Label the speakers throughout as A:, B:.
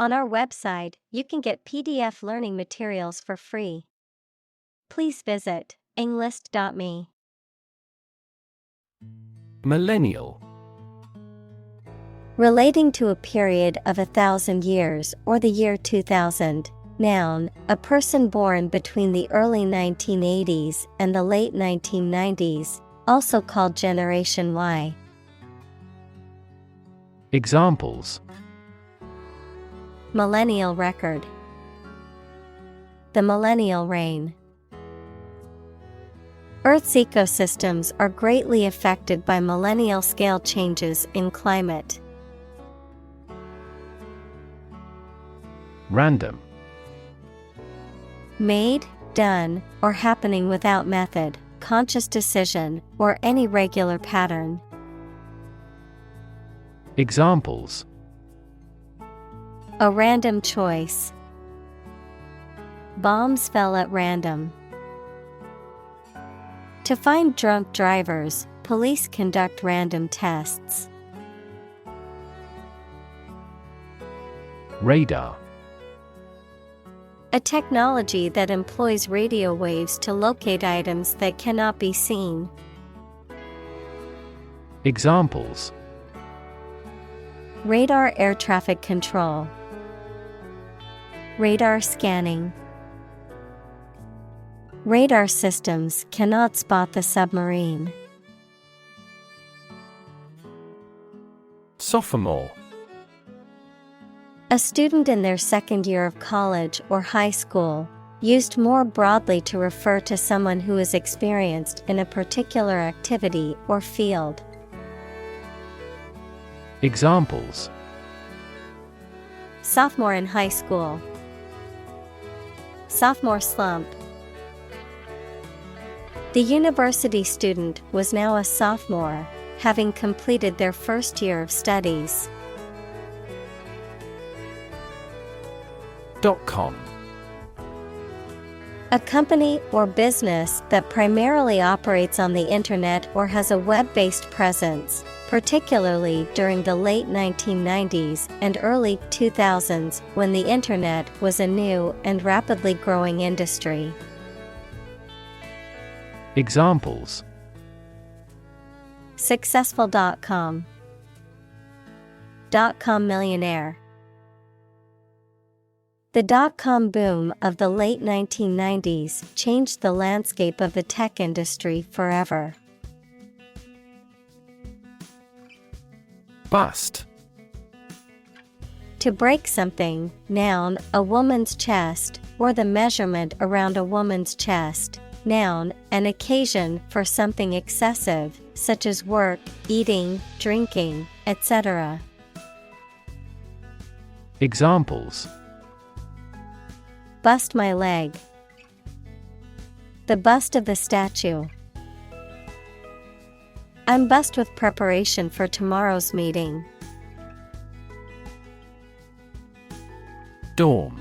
A: On our website, you can get PDF learning materials for free. Please visit englist.me.
B: Millennial.
A: Relating to a period of 1,000 years or the year 2000. Noun, a person born between the early 1980s and the late 1990s, also called Generation Y.
B: Examples:
A: Millennial record. The millennial reign. Earth's ecosystems are greatly affected by millennial scale changes in climate.
B: Random.
A: Made, done, or happening without method, conscious decision, or any regular pattern.
B: Examples:
A: A random choice. Bombs fell at random. To find drunk drivers, police conduct random tests.
B: Radar.
A: A technology that employs radio waves to locate items that cannot be seen.
B: Examples:
A: Radar air traffic control. Radar scanning. Radar systems cannot spot the submarine.
B: Sophomore.
A: A student in their second year of college or high school, used more broadly to refer to someone who is experienced in a particular activity or field.
B: Examples:
A: Sophomore in high school. Sophomore slump. The university student was now a sophomore, having completed their first year of studies.
B: .com.
A: A company or business that primarily operates on the internet or has a web-based presence, particularly during the late 1990s and early 2000s when the internet was a new and rapidly growing industry.
B: Examples:
A: Successful.com. .com millionaire. The dot-com boom of the late 1990s changed the landscape of the tech industry forever.
B: Bust.
A: To break something, noun, a woman's chest, or the measurement around a woman's chest. Noun, an occasion for something excessive, such as work, eating, drinking, etc.
B: Examples:
A: Bust my leg. The bust of the statue. I'm bust with preparation for tomorrow's meeting.
B: Dorm.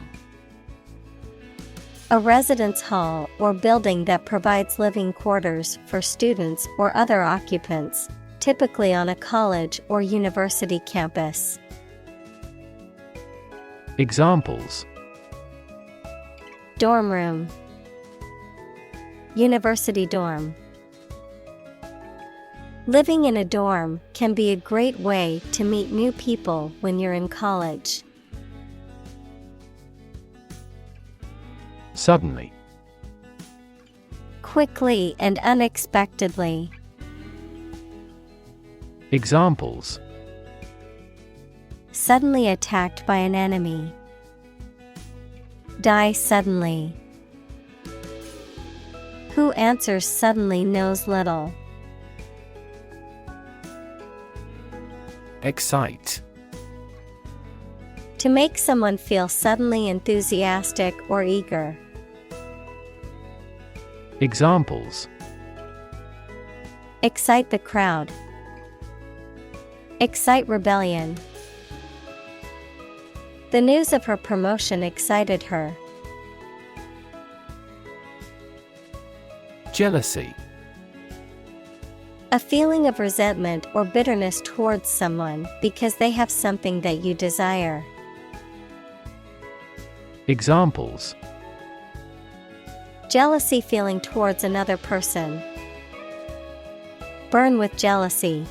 A: A residence hall or building that provides living quarters for students or other occupants, typically on a college or university campus.
B: Examples:
A: Dorm room. University dorm. Living in a dorm can be a great way to meet new people when you're in college.
B: Suddenly.
A: Quickly and unexpectedly.
B: Examples:
A: Suddenly attacked by an enemy. Die suddenly. Who answers suddenly knows little.
B: Excite.
A: To make someone feel suddenly enthusiastic or eager.
B: Examples:
A: Excite the crowd. Excite rebellion. The news of her promotion excited her.
B: Jealousy.
A: A feeling of resentment or bitterness towards someone because they have something that you desire.
B: Examples:
A: jealousy feeling towards another person. Burn with jealousy.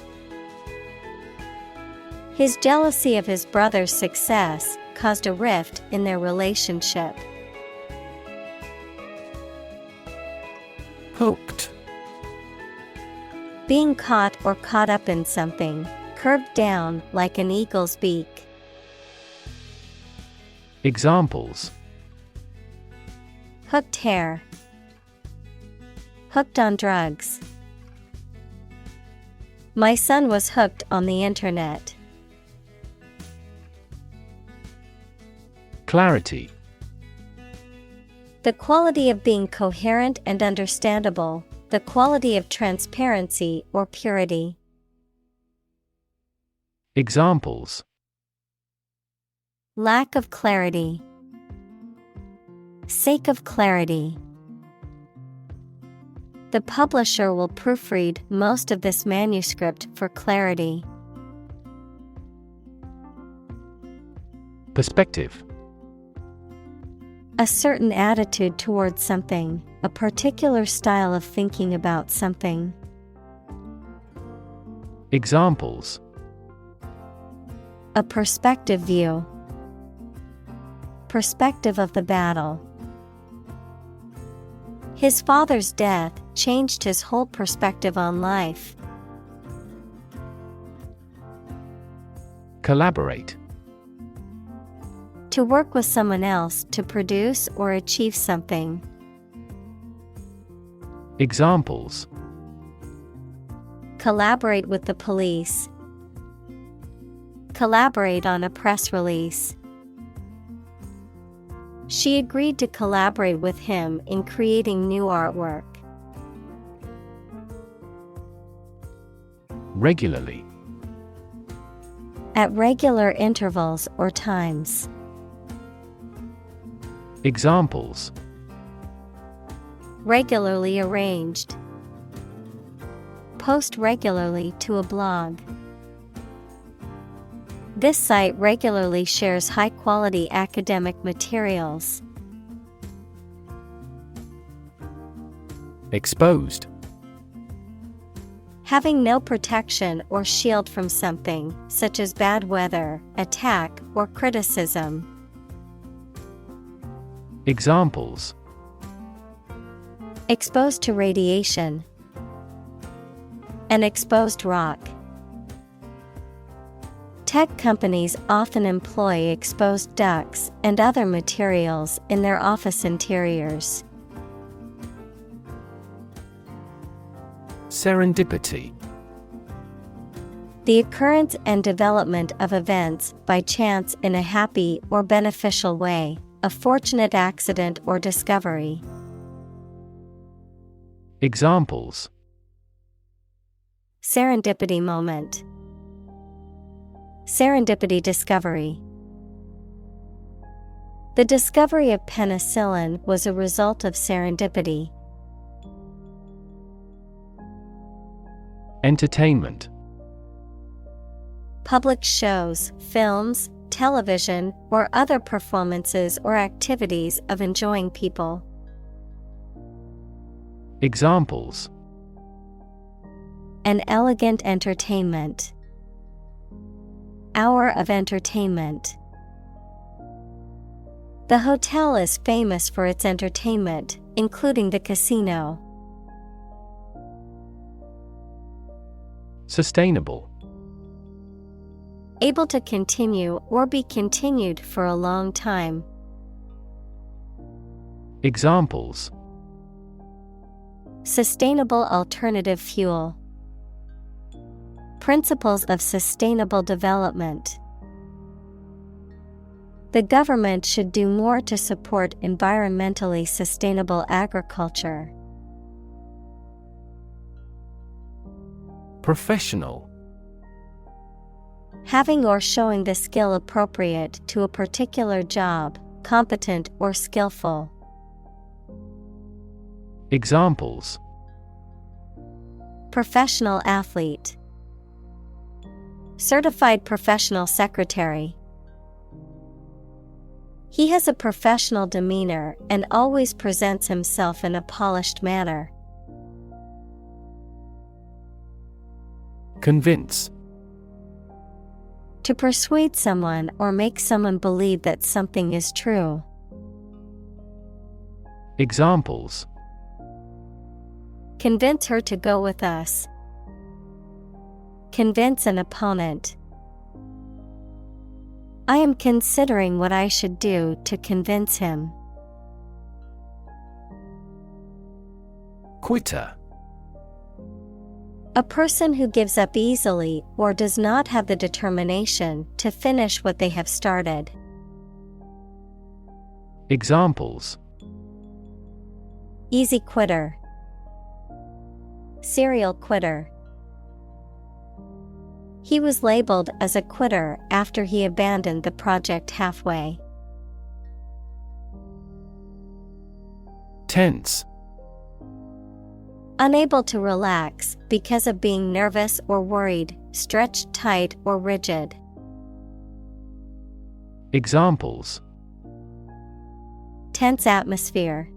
A: His jealousy of his brother's success caused a rift in their relationship.
B: Hooked.
A: Being caught or caught up in something, curved down like an eagle's beak.
B: Examples:
A: Hooked hair. Hooked on drugs. My son was hooked on the internet.
B: Clarity.
A: The quality of being coherent and understandable, the quality of transparency or purity.
B: Examples:
A: Lack of clarity. Sake of clarity. The publisher will proofread most of this manuscript for clarity.
B: Perspective.
A: A certain attitude towards something, a particular style of thinking about something.
B: Examples:
A: A perspective view. Perspective of the battle. His father's death changed his whole perspective on life.
B: Collaborate.
A: To work with someone else to produce or achieve something.
B: Examples:
A: Collaborate with the police. Collaborate on a press release. She agreed to collaborate with him in creating new artwork.
B: Regularly.
A: At regular intervals or times.
B: Examples:
A: Regularly arranged. Post regularly to a blog. This site regularly shares high-quality academic materials.
B: Exposed.
A: Having no protection or shield from something, such as bad weather, attack, or criticism.
B: Examples:
A: Exposed to radiation. An exposed rock. Tech companies often employ exposed ducts and other materials in their office interiors.
B: Serendipity.
A: The occurrence and development of events by chance in a happy or beneficial way, a fortunate accident or discovery.
B: Examples:
A: Serendipity moment. Serendipity discovery. The discovery of penicillin was a result of serendipity.
B: Entertainment.
A: Public shows, films, television, or other performances or activities of enjoying people.
B: Examples:
A: An elegant entertainment. Hour of entertainment. The hotel is famous for its entertainment, including the casino.
B: Sustainable.
A: Able to continue or be continued for a long time.
B: Examples:
A: Sustainable alternative fuel. Principles of sustainable development. The government should do more to support environmentally sustainable agriculture.
B: Professional.
A: Having or showing the skill appropriate to a particular job, competent or skillful.
B: Examples:
A: Professional athlete. Certified professional secretary. He has a professional demeanor and always presents himself in a polished manner.
B: Convince.
A: To persuade someone or make someone believe that something is true.
B: Examples:
A: Convince her to go with us. Convince an opponent. I am considering what I should do to convince him.
B: Quitter.
A: A person who gives up easily or does not have the determination to finish what they have started.
B: Examples:
A: Easy quitter. Serial quitter. He was labeled as a quitter after he abandoned the project halfway.
B: Tense.
A: Unable to relax because of being nervous or worried, stretched tight or rigid.
B: Examples:
A: Tense atmosphere.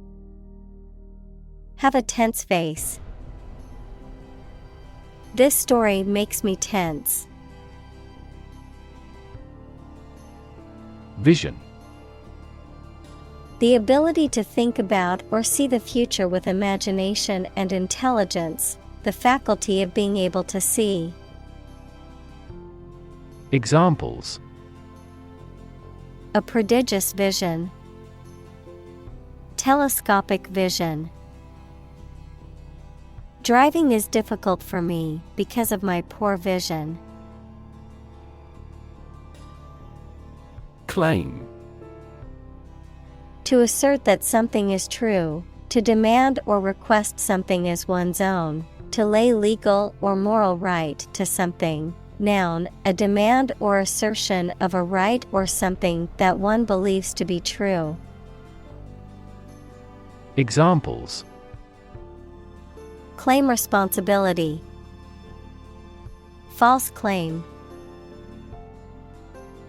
A: Have a tense face. This story makes me tense.
B: Vision.
A: The ability to think about or see the future with imagination and intelligence, the faculty of being able to see.
B: Examples:
A: A prodigious vision. Telescopic vision. Driving is difficult for me because of my poor vision.
B: Claim.
A: To assert that something is true, to demand or request something as one's own, to lay legal or moral right to something. Noun, a demand or assertion of a right or something that one believes to be true.
B: Examples:
A: Claim responsibility. False claim.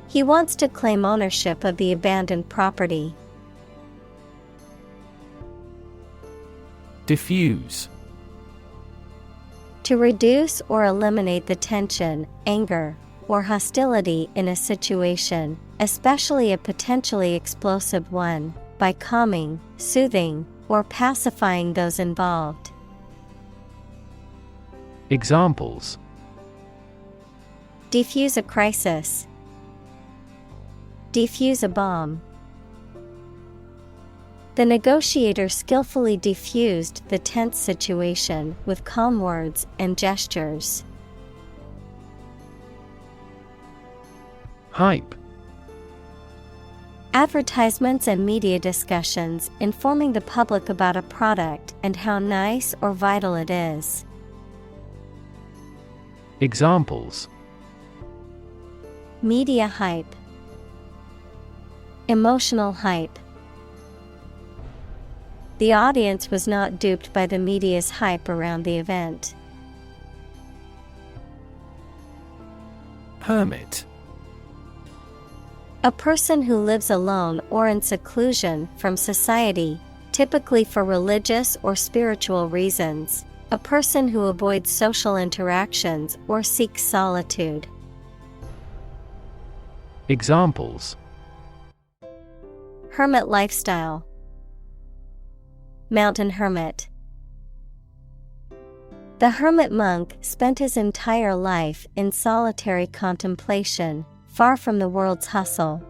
A: He wants to claim ownership of the abandoned property.
B: Diffuse.
A: To reduce or eliminate the tension, anger, or hostility in a situation, especially a potentially explosive one, by calming, soothing, or pacifying those involved.
B: Examples:
A: Defuse a crisis. Defuse a bomb. The negotiator skillfully diffused the tense situation with calm words and gestures.
B: Hype.
A: Advertisements and media discussions informing the public about a product and how nice or vital it is.
B: Examples:
A: Media hype. Emotional hype. The audience was not duped by the media's hype around the event.
B: Hermit.
A: A person who lives alone or in seclusion from society, typically for religious or spiritual reasons. A person who avoids social interactions or seeks solitude.
B: Examples:
A: Hermit lifestyle. Mountain hermit. The hermit monk spent his entire life in solitary contemplation, far from the world's hustle.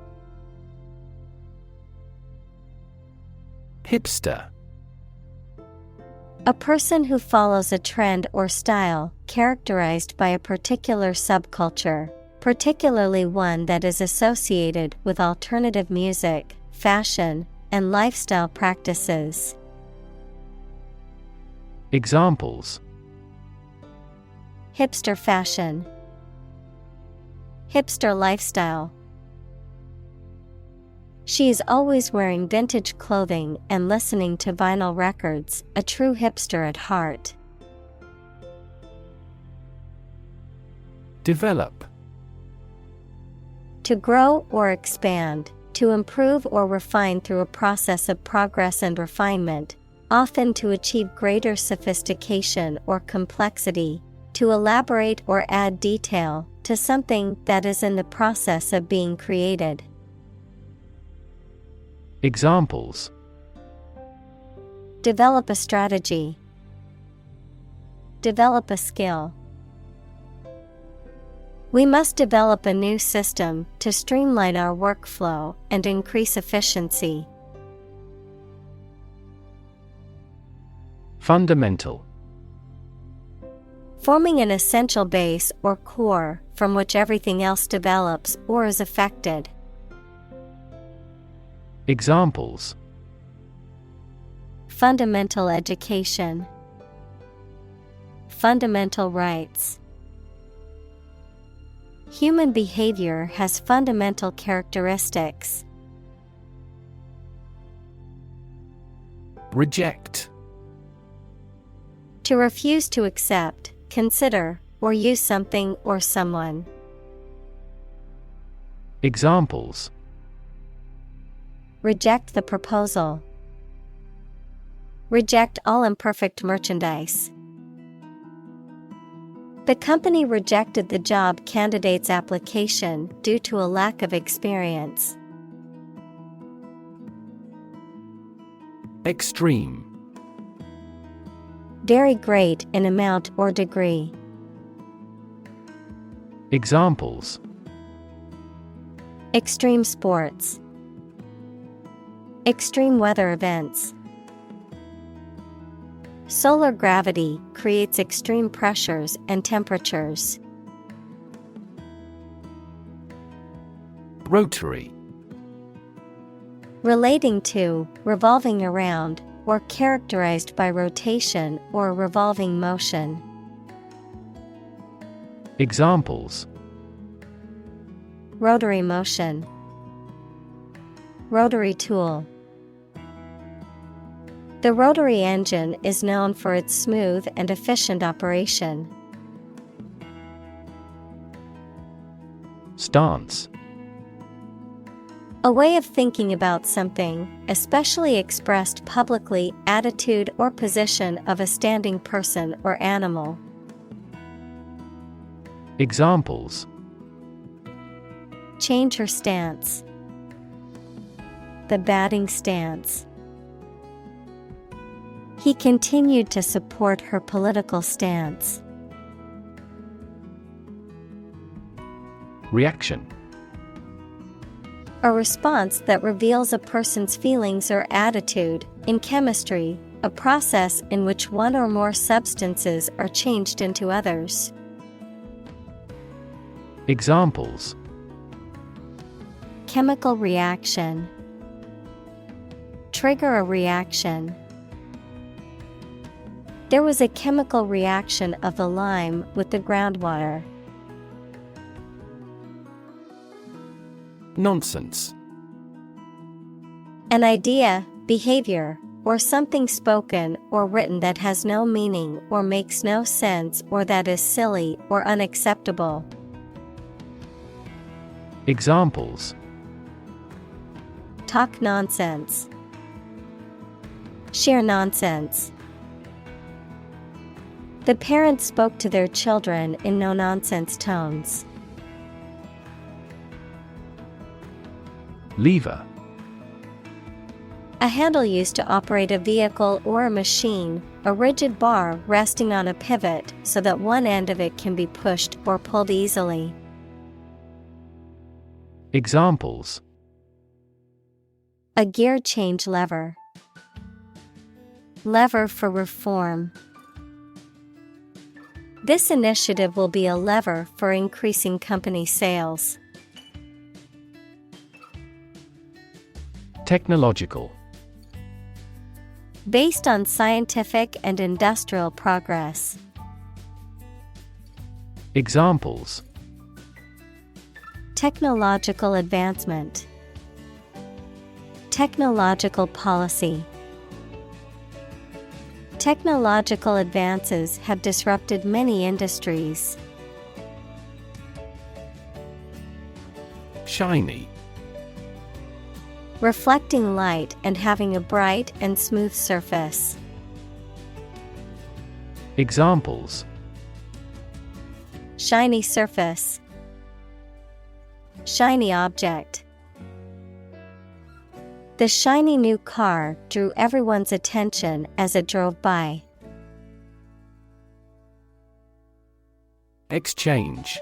B: Hipster.
A: A person who follows a trend or style characterized by a particular subculture, particularly one that is associated with alternative music, fashion, and lifestyle practices.
B: Examples:
A: Hipster fashion. Hipster lifestyle. She is always wearing vintage clothing and listening to vinyl records, a true hipster at heart.
B: Develop.
A: To grow or expand, To improve or refine through a process of progress and refinement, often to achieve greater sophistication or complexity, to elaborate or add detail to something that is in the process of being created.
B: Examples:
A: Develop a strategy. Develop a skill. We must develop a new system to streamline our workflow and increase efficiency.
B: Fundamental.
A: Forming an essential base or core from which everything else develops or is affected.
B: Examples:
A: Fundamental education. Fundamental rights. Human behavior has fundamental characteristics.
B: Reject.
A: To refuse to accept, consider, or use something or someone.
B: Examples:
A: Reject the proposal. Reject all imperfect merchandise. The company rejected the job candidate's application due to a lack of experience.
B: Extreme.
A: Very great in amount or degree.
B: Examples:
A: Extreme sports. Extreme weather events. Solar gravity creates extreme pressures and temperatures.
B: Rotary.
A: Relating to, revolving around, or characterized by rotation or revolving motion.
B: Examples:
A: Rotary motion. Rotary tool. The rotary engine is known for its smooth and efficient operation.
B: Stance.
A: A way of thinking about something, especially expressed publicly, attitude or position of a standing person or animal.
B: Examples:
A: Change her stance. The batting stance. He continued to support her political stance.
B: Reaction.
A: A response that reveals a person's feelings or attitude. In chemistry, a process in which one or more substances are changed into others.
B: Examples:
A: Chemical reaction. Trigger a reaction. There was a chemical reaction of the lime with the groundwater.
B: Nonsense.
A: An idea, behavior, or something spoken or written that has no meaning or makes no sense or that is silly or unacceptable.
B: Examples:
A: Talk nonsense. Share nonsense. The parents spoke to their children in no-nonsense tones.
B: Lever.
A: A handle used to operate a vehicle or a machine, a rigid bar resting on a pivot so that one end of it can be pushed or pulled easily.
B: Examples:
A: A gear change lever. Lever for reform. This initiative will be a lever for increasing company sales.
B: Technological.
A: Based on scientific and industrial progress.
B: Examples:
A: Technological advancement. Technological policy. Technological advances have disrupted many industries.
B: Shiny.
A: Reflecting light and having a bright and smooth surface.
B: Examples:
A: Shiny surface. Shiny object. The shiny new car drew everyone's attention as it drove by.
B: Exchange.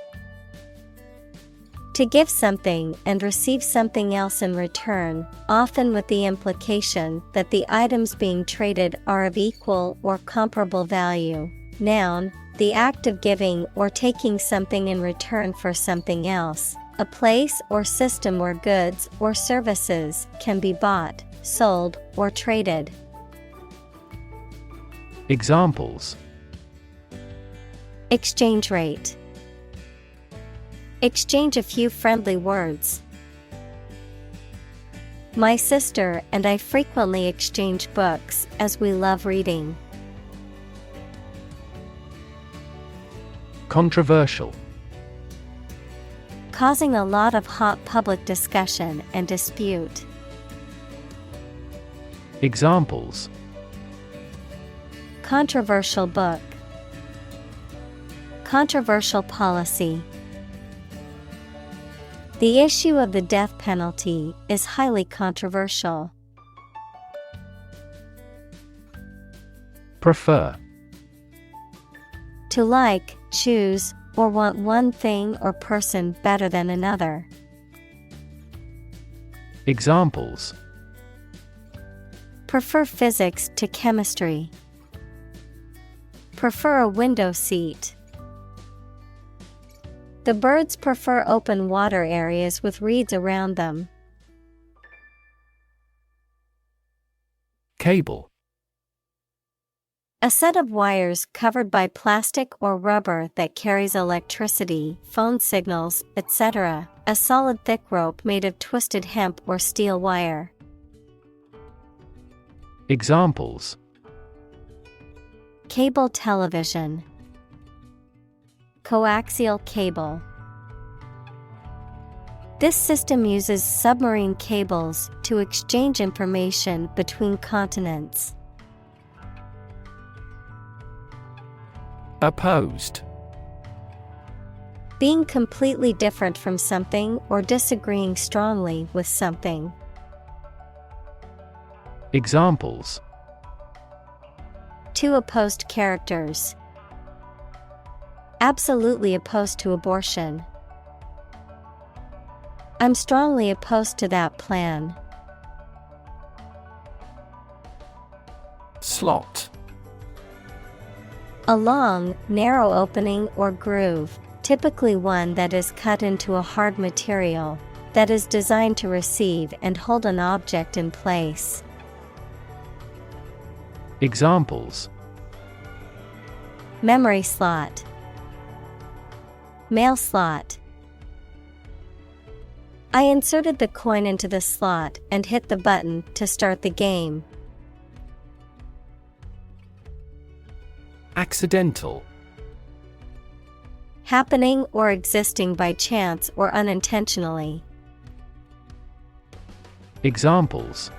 A: To give something and receive something else in return, often with the implication that the items being traded are of equal or comparable value. Noun, the act of giving or taking something in return for something else, a place or system where goods or services can be bought, sold, or traded.
B: Examples:
A: Exchange rate. Exchange a few friendly words. My sister and I frequently exchange books as we love reading.
B: Controversial.
A: Causing a lot of hot public discussion and dispute.
B: Examples:
A: Controversial book. Controversial policy. The issue of the death penalty is highly controversial.
B: Prefer.
A: To like, choose, or want one thing or person better than another.
B: Examples:
A: Prefer physics to chemistry. Prefer a window seat. The birds prefer open water areas with reeds around them.
B: Cable.
A: A set of wires covered by plastic or rubber that carries electricity, phone signals, etc. A solid thick rope made of twisted hemp or steel wire.
B: Examples:
A: Cable television. Coaxial cable. This system uses submarine cables to exchange information between continents.
B: Opposed.
A: Being completely different from something or disagreeing strongly with something.
B: Examples:
A: Two opposed characters. Absolutely opposed to abortion. I'm strongly opposed to that plan.
B: Slot.
A: A long, narrow opening or groove, typically one that is cut into a hard material, that is designed to receive and hold an object in place.
B: Examples:
A: Memory slot. Mail slot. I inserted the coin into the slot and hit the button to start the game.
B: Accidental.
A: Happening or existing by chance or unintentionally.
B: Examples: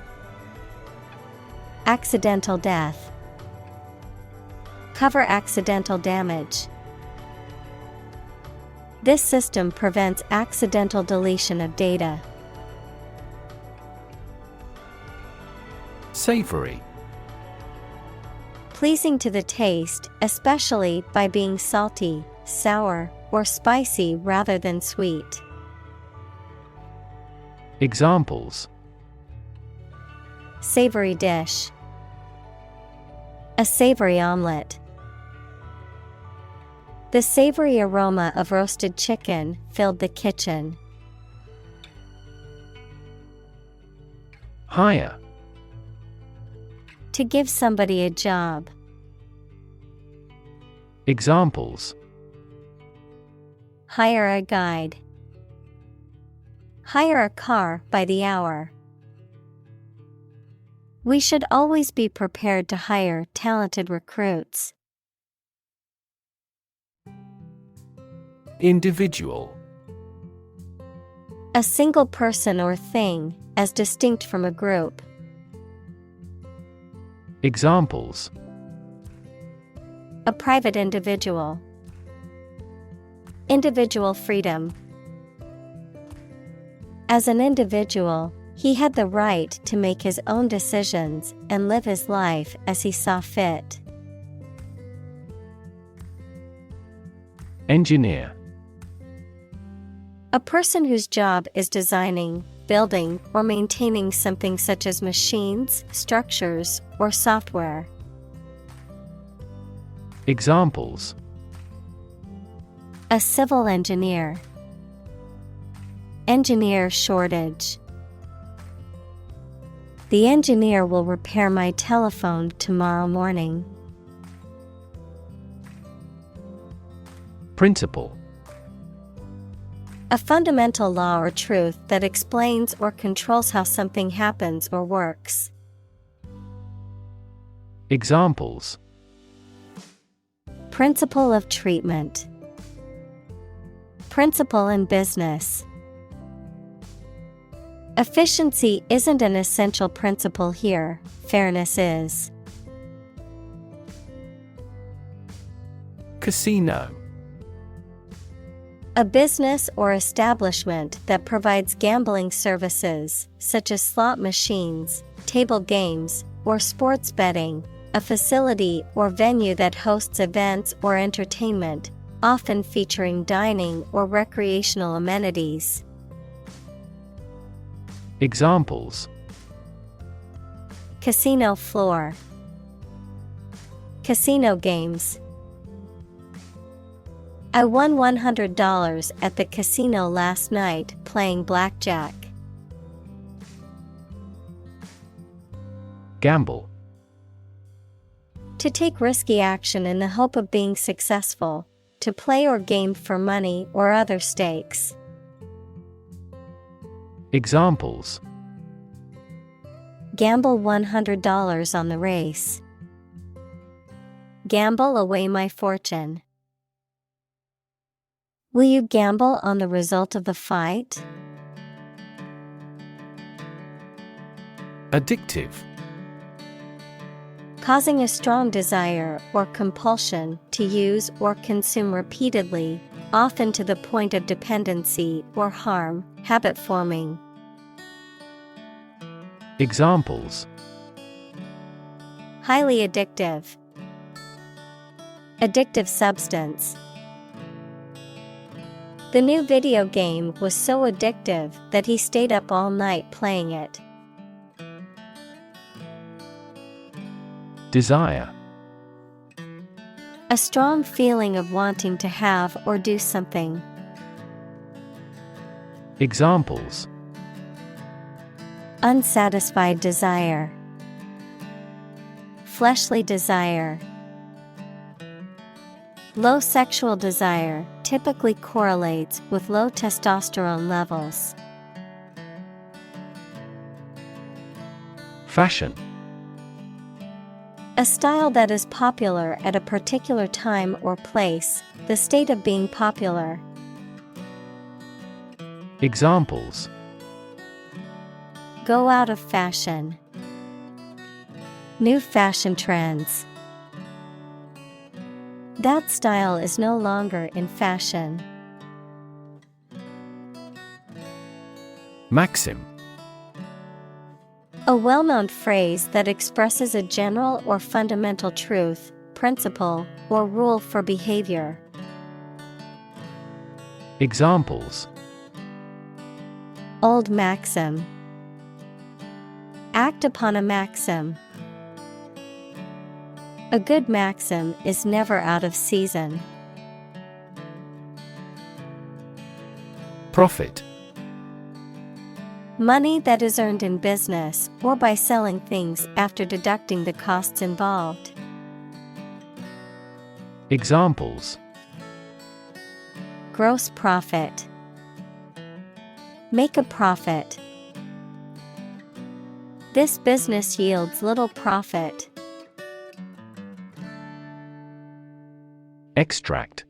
A: Accidental death. Cover accidental damage. This system prevents accidental deletion of data.
B: Savory.
A: Pleasing to the taste, especially by being salty, sour, or spicy rather than sweet.
B: Examples:
A: Savory dish. A savory omelet. The savory aroma of roasted chicken filled the kitchen.
B: Hire.
A: To give somebody a job.
B: Examples:
A: Hire a guide. Hire a car by the hour. We should always be prepared to hire talented recruits.
B: Individual.
A: A single person or thing, as distinct from a group.
B: Examples:
A: A private individual. Individual freedom. As an individual, he had the right to make his own decisions and live his life as he saw fit.
B: Engineer.
A: A person whose job is designing, building, or maintaining something such as machines, structures, or software.
B: Examples:
A: A civil engineer. Engineer shortage. The engineer will repair my telephone tomorrow morning.
B: Principle.
A: A fundamental law or truth that explains or controls how something happens or works.
B: Examples:
A: Principle of treatment. Principle in business. Efficiency isn't an essential principle here, fairness is.
B: Casino.
A: A business or establishment that provides gambling services, such as slot machines, table games, or sports betting. A facility or venue that hosts events or entertainment, often featuring dining or recreational amenities.
B: Examples:
A: Casino floor. Casino games. I won $100 at the casino last night playing blackjack.
B: Gamble.
A: To take risky action in the hope of being successful, to play or game for money or other stakes.
B: Examples:
A: Gamble $100 on the race. Gamble away my fortune. Will you gamble on the result of the fight?
B: Addictive.
A: Causing a strong desire or compulsion to use or consume repeatedly, often to the point of dependency or harm, habit forming.
B: Examples:
A: Highly addictive. Addictive substance. The new video game was so addictive that he stayed up all night playing it.
B: Desire.
A: A strong feeling of wanting to have or do something.
B: Examples:
A: Unsatisfied desire. Fleshly desire. Low sexual desire typically correlates with low testosterone levels.
B: Fashion.
A: A style that is popular at a particular time or place, the state of being popular.
B: Examples:
A: Go out of fashion. New fashion trends. That style is no longer in fashion.
B: Maxim.
A: A well-known phrase that expresses a general or fundamental truth, principle, or rule for behavior.
B: Examples:
A: Old maxim. Act upon a maxim. A good maxim is never out of season.
B: Profit.
A: Money that is earned in business or by selling things after deducting the costs involved.
B: Examples:
A: Gross profit. Make a profit. This business yields little profit.
B: Extract.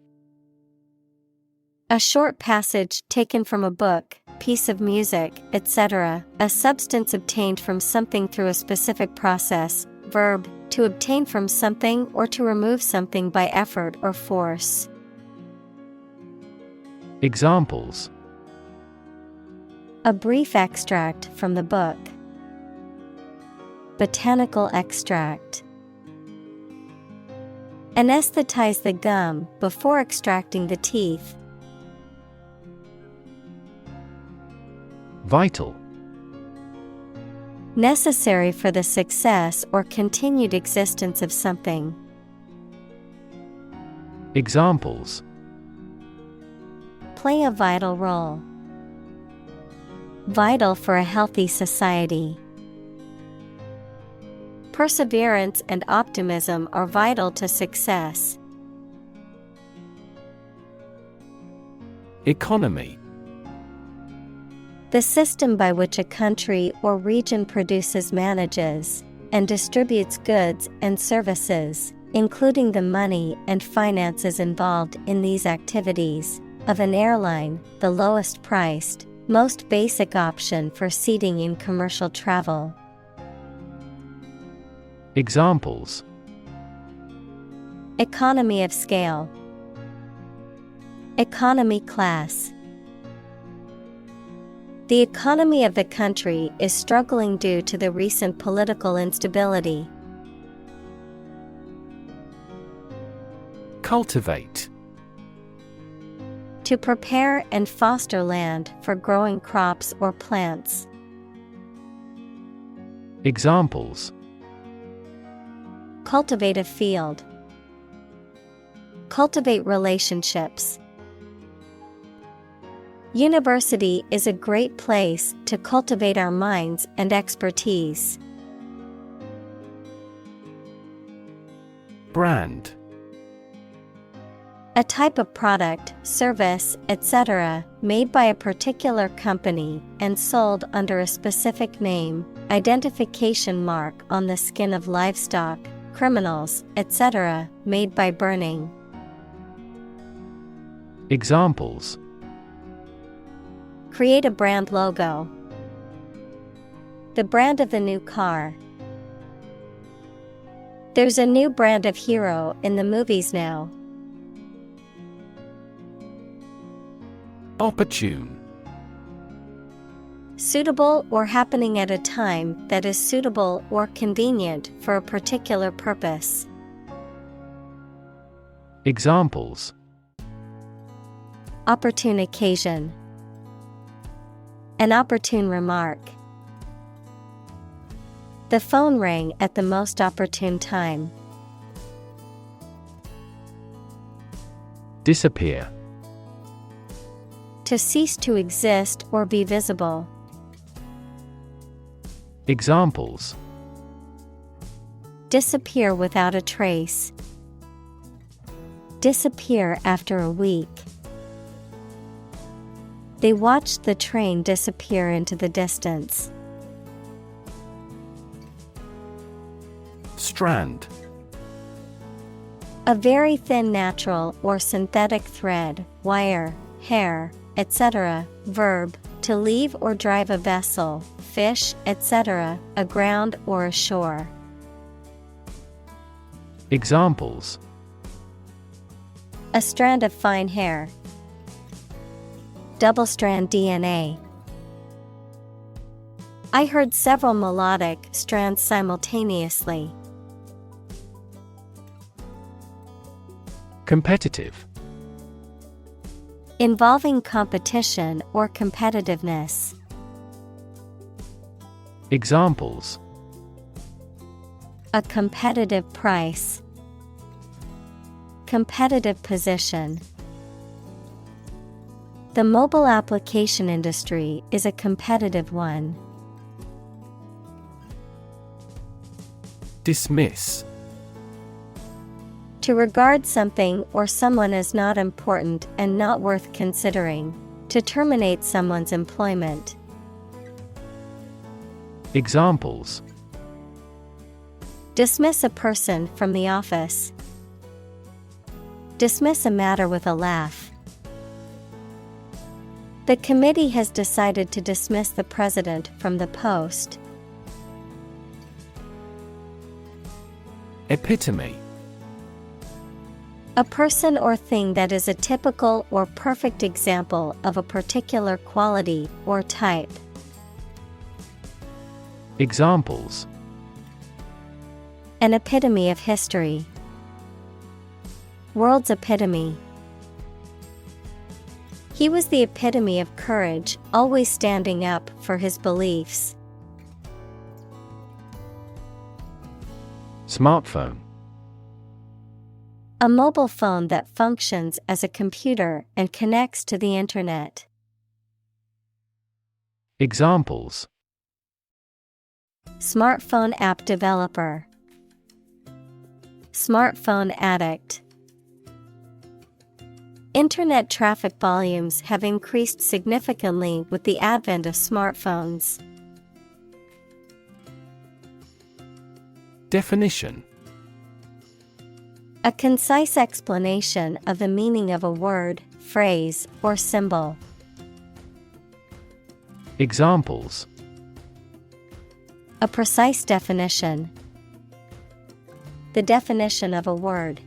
A: A short passage taken from a book, piece of music, etc. A substance obtained from something through a specific process. Verb, to obtain from something or to remove something by effort or force.
B: Examples:
A: A brief extract from the book. Botanical extract. Anesthetize the gum before extracting the teeth.
B: Vital.
A: Necessary for the success or continued existence of something.
B: Examples:
A: Play a vital role. Vital for a healthy society. Perseverance and optimism are vital to success.
B: Economy.
A: The system by which a country or region produces, manages, and distributes goods and services, including the money and finances involved in these activities, of an airline, the lowest priced, most basic option for seating in commercial travel.
B: Examples:
A: Economy of scale. Economy class. The economy of the country is struggling due to the recent political instability.
B: Cultivate.
A: To prepare and foster land for growing crops or plants.
B: Examples:
A: Cultivate a field. Cultivate relationships. University is a great place to cultivate our minds and expertise.
B: Brand.
A: A type of product, service, etc., made by a particular company and sold under a specific name, identification mark on the skin of livestock, criminals, etc., made by burning.
B: Examples:
A: Create a brand logo. The brand of the new car. There's a new brand of hero in the movies now.
B: Opportune.
A: Suitable or happening at a time that is suitable or convenient for a particular purpose.
B: Examples:
A: Opportune occasion. An opportune remark. The phone rang at the most opportune time.
B: Disappear.
A: To cease to exist or be visible.
B: Examples:
A: Disappear without a trace. Disappear after a week. They watched the train disappear into the distance.
B: Strand.
A: A very thin natural or synthetic thread, wire, hair, etc. Verb, to leave or drive a vessel, fish, etc., aground or ashore.
B: Examples:
A: A strand of fine hair. Double-strand DNA. I heard several melodic strands simultaneously.
B: Competitive.
A: Involving competition or competitiveness.
B: Examples:
A: A competitive price. Competitive position. The mobile application industry is a competitive one.
B: Dismiss.
A: To regard something or someone as not important and not worth considering. To terminate someone's employment.
B: Examples:
A: Dismiss a person from the office. Dismiss a matter with a laugh. The committee has decided to dismiss the president from the post.
B: Epitome.
A: A person or thing that is a typical or perfect example of a particular quality or type.
B: Examples:
A: An epitome of history. World's epitome. He was the epitome of courage, always standing up for his beliefs.
B: Smartphone.
A: A mobile phone that functions as a computer and connects to the internet.
B: Examples:
A: Smartphone app developer. Smartphone addict. Internet traffic volumes have increased significantly with the advent of smartphones.
B: Definition.
A: A concise explanation of the meaning of a word, phrase, or symbol.
B: Examples:
A: A precise definition. The definition of a word.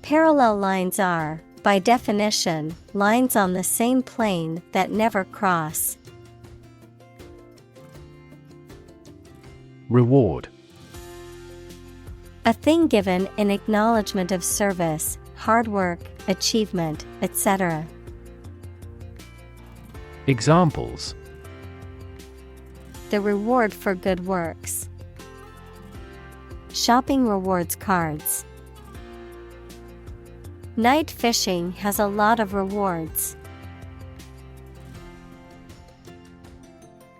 A: Parallel lines are, by definition, lines on the same plane that never cross.
B: Reward.
A: A thing given in acknowledgement of service, hard work, achievement, etc.
B: Examples:
A: The reward for good works. Shopping rewards cards. Night fishing has a lot of rewards.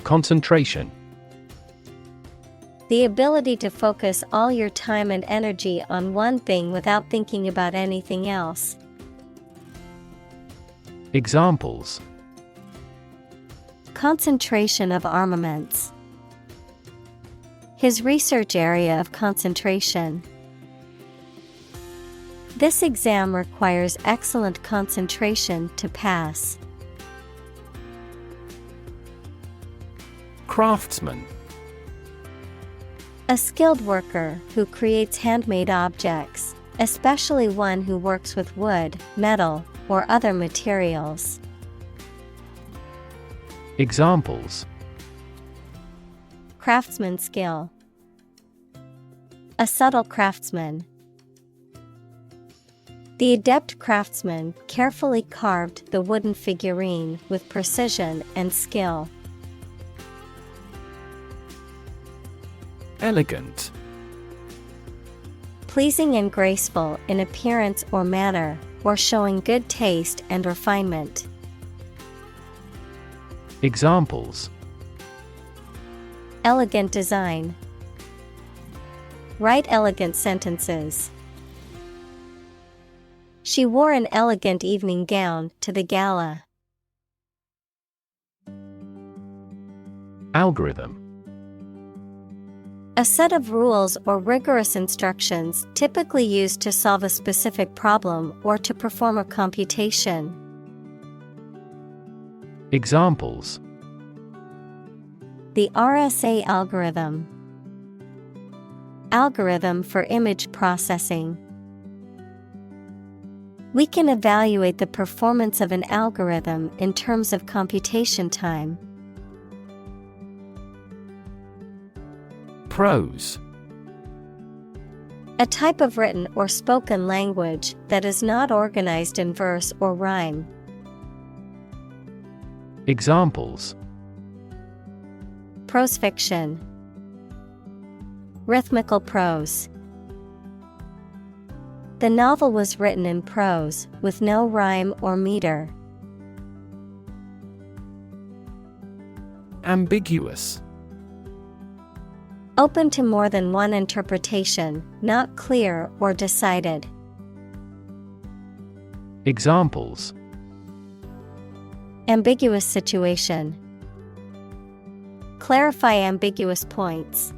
B: Concentration.
A: The ability to focus all your time and energy on one thing without thinking about anything else.
B: Examples:
A: Concentration of armaments. His research area of concentration. This exam requires excellent concentration to pass.
B: Craftsman.
A: A skilled worker who creates handmade objects, especially one who works with wood, metal, or other materials.
B: Examples:
A: Craftsman skill. A subtle craftsman. The adept craftsman carefully carved the wooden figurine with precision and skill.
B: Elegant.
A: Pleasing and graceful in appearance or manner, or showing good taste and refinement.
B: Examples:
A: Elegant design. Write elegant sentences. She wore an elegant evening gown to the gala.
B: Algorithm.
A: A set of rules or rigorous instructions typically used to solve a specific problem or to perform a computation.
B: Examples:
A: The RSA algorithm. Algorithm for image processing. We can evaluate the performance of an algorithm in terms of computation time.
B: Prose.
A: A type of written or spoken language that is not organized in verse or rhyme.
B: Examples:
A: Prose fiction. Rhythmical prose. The novel was written in prose, with no rhyme or meter.
B: Ambiguous.
A: Open to more than one interpretation, not clear or decided.
B: Examples:
A: Ambiguous situation. Clarify ambiguous points.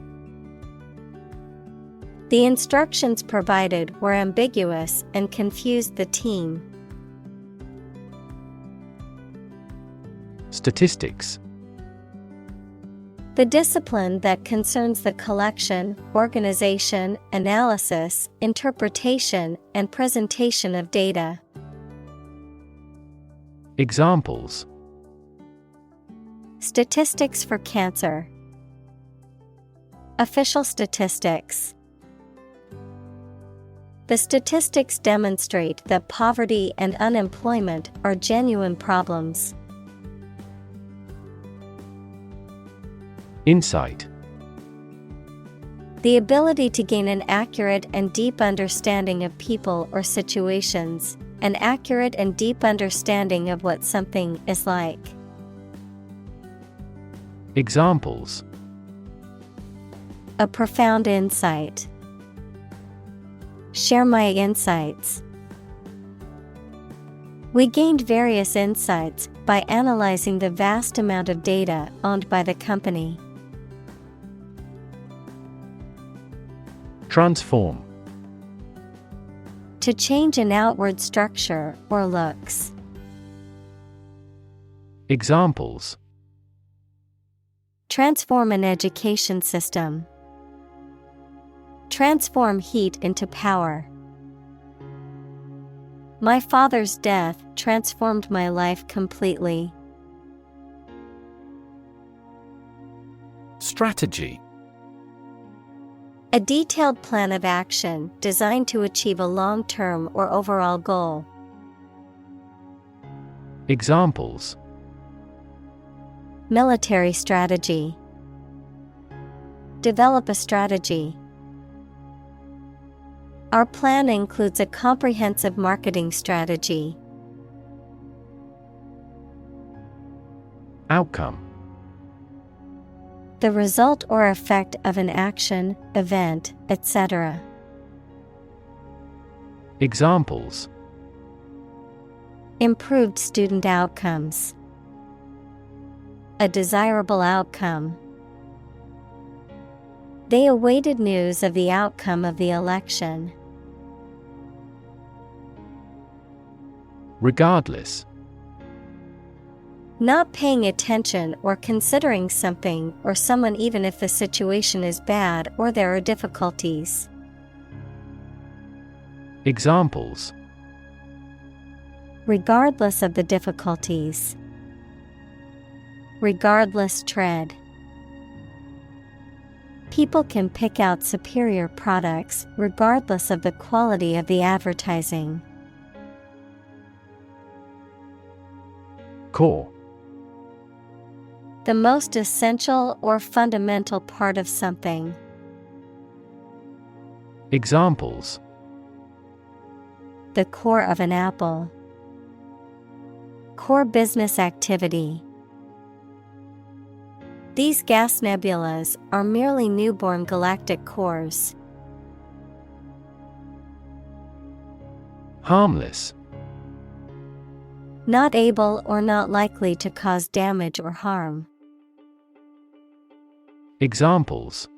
A: The instructions provided were ambiguous and confused the team.
B: Statistics.
A: The discipline that concerns the collection, organization, analysis, interpretation, and presentation of data.
B: Examples:
A: Statistics for cancer. Official statistics. The statistics demonstrate that poverty and unemployment are genuine problems.
B: Insight.
A: The ability to gain an accurate and deep understanding of people or situations, an accurate and deep understanding of what something is like.
B: Examples:
A: A profound insight. Share my insights. We gained various insights by analyzing the vast amount of data owned by the company.
B: Transform.
A: To change an outward structure or looks.
B: Examples:
A: Transform an education system. Transform heat into power. My father's death transformed my life completely.
B: Strategy.
A: A detailed plan of action designed to achieve a long-term or overall goal.
B: Examples:
A: Military strategy. Develop a strategy. Our plan includes a comprehensive marketing strategy.
B: Outcome.
A: The result or effect of an action, event, etc.
B: Examples:
A: Improved student outcomes. A desirable outcome. They awaited news of the outcome of the election.
B: Regardless.
A: Not paying attention or considering something or someone even if the situation is bad or there are difficulties.
B: Examples:
A: Regardless of the difficulties. Regardless tread. People can pick out superior products regardless of the quality of the advertising.
B: Core.
A: The most essential or fundamental part of something.
B: Examples:
A: The core of an apple. Core business activity. These gas nebulas are merely newborn galactic cores.
B: Harmless.
A: Not able or not likely to cause damage or harm.
B: Examples: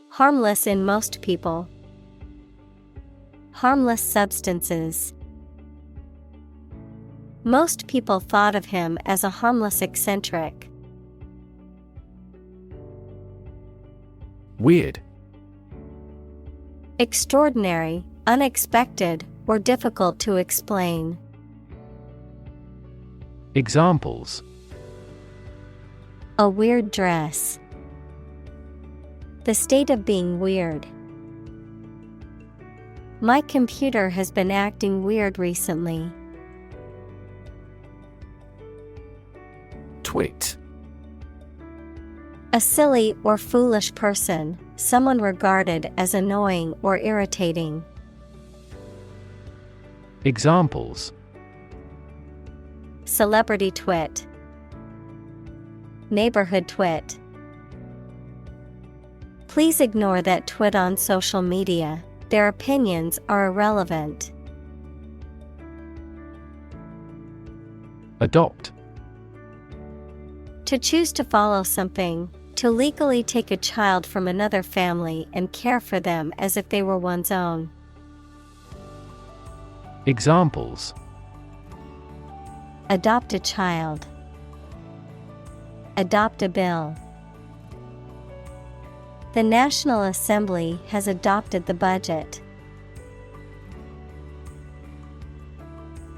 A: Harmless in most people. Harmless substances. Most people thought of him as a harmless eccentric.
B: Weird.
A: Extraordinary, unexpected, or difficult to explain.
B: Examples:
A: A weird dress. The state of being weird. My computer has been acting weird recently.
B: Twit.
A: A silly or foolish person, someone regarded as annoying or irritating.
B: Examples:
A: Celebrity twit. Neighborhood twit. Please ignore that twit on social media. Their opinions are irrelevant.
B: Adopt.
A: To choose to follow something, to legally take a child from another family and care for them as if they were one's own.
B: Examples:
A: Adopt a child. Adopt a bill. The National Assembly has adopted the budget.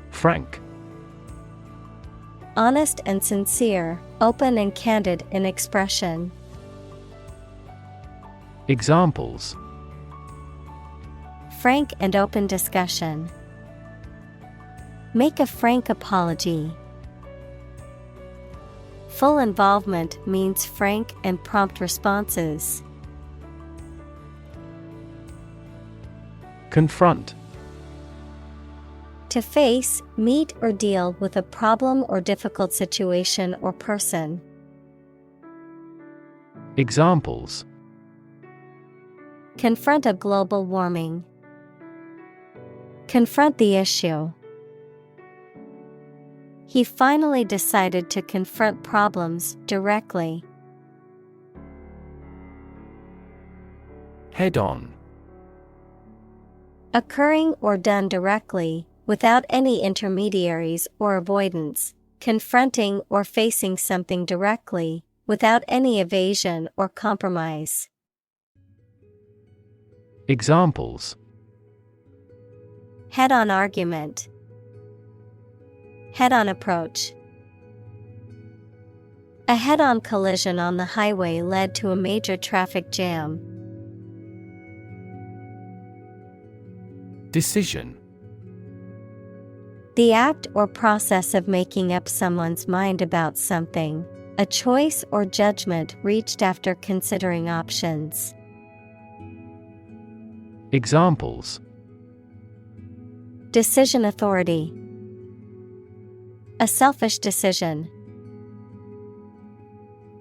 B: Frank.
A: Honest and sincere, open and candid in expression.
B: Examples:
A: Frank and open discussion. Make a frank apology. Full involvement means frank and prompt responses.
B: Confront.
A: To face, meet, or deal with a problem or difficult situation or person.
B: Examples:
A: Confront a global warming. Confront the issue. He finally decided to confront problems directly.
B: Head on.
A: Occurring or done directly, without any intermediaries or avoidance, confronting or facing something directly, without any evasion or compromise.
B: Examples:
A: Head-on argument. Head-on approach. A head-on collision on the highway led to a major traffic jam.
B: Decision.
A: The act or process of making up someone's mind about something, a choice or judgment reached after considering options.
B: Examples:
A: Decision authority. A selfish decision.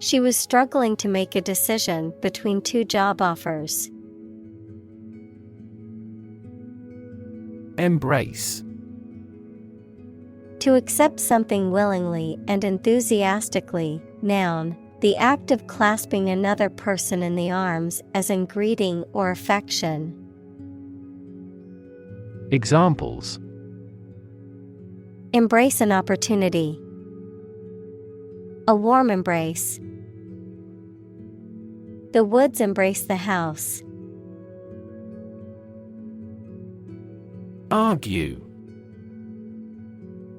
A: She was struggling to make a decision between two job offers.
B: Embrace.
A: To accept something willingly and enthusiastically. Noun, the act of clasping another person in the arms as in greeting or affection.
B: Examples:
A: Embrace an opportunity. A warm embrace. The woods embrace the house.
B: Argue.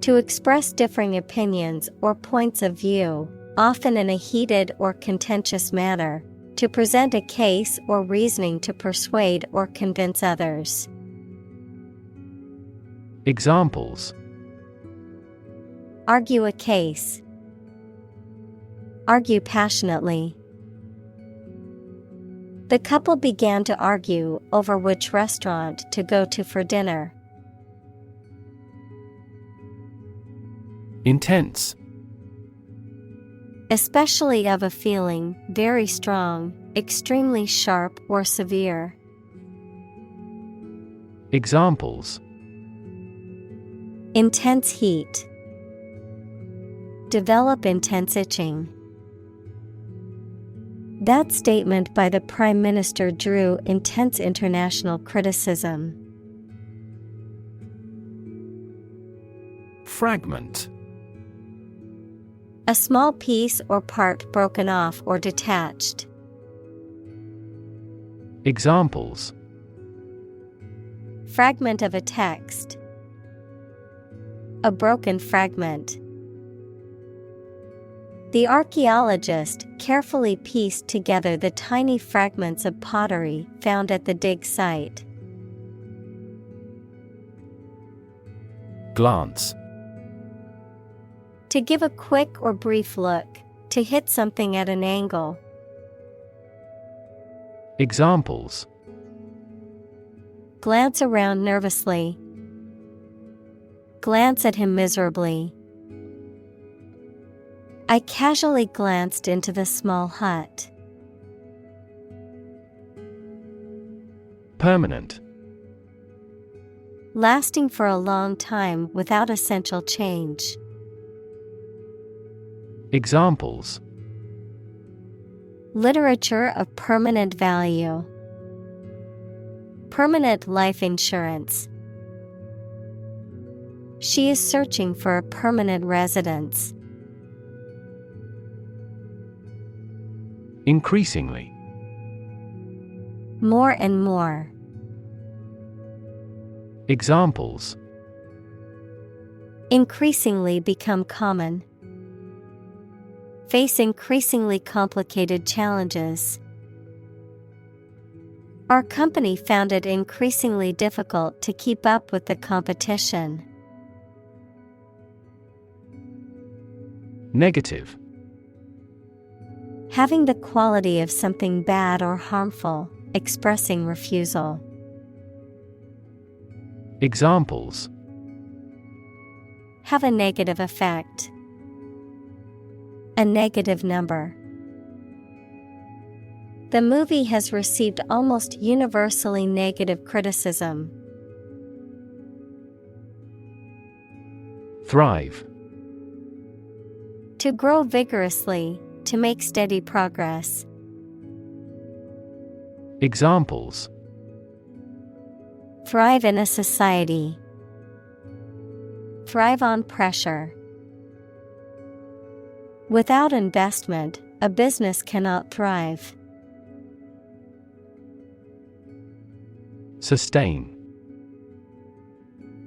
A: To express differing opinions or points of view, often in a heated or contentious manner, to present a case or reasoning to persuade or convince others.
B: Examples:
A: Argue a case. Argue passionately. The couple began to argue over which restaurant to go to for dinner.
B: Intense.
A: Especially of a feeling, very strong, extremely sharp or severe.
B: Examples:
A: Intense heat. Develop intense itching. That statement by the Prime Minister drew intense international criticism.
B: Fragment.
A: A small piece or part broken off or detached.
B: Examples:
A: Fragment of a text. A broken fragment. The archaeologist carefully pieced together the tiny fragments of pottery found at the dig site.
B: Glance.
A: To give a quick or brief look, to hit something at an angle.
B: Examples:
A: Glance around nervously. Glance at him miserably. I casually glanced into the small hut.
B: Permanent.
A: Lasting for a long time without essential change.
B: Examples:
A: Literature of permanent value. Permanent life insurance. She is searching for a permanent residence.
B: Increasingly.
A: More and more.
B: Examples.
A: Increasingly become common. Face increasingly complicated challenges. Our company found it increasingly difficult to keep up with the competition.
B: Negative.
A: Having the quality of something bad or harmful, expressing refusal.
B: Examples.
A: Have a negative effect. A negative number. The movie has received almost universally negative criticism.
B: Thrive.
A: To grow vigorously, to make steady progress.
B: Examples.
A: Thrive in a society. Thrive on pressure. Without investment, a business cannot thrive.
B: Sustain.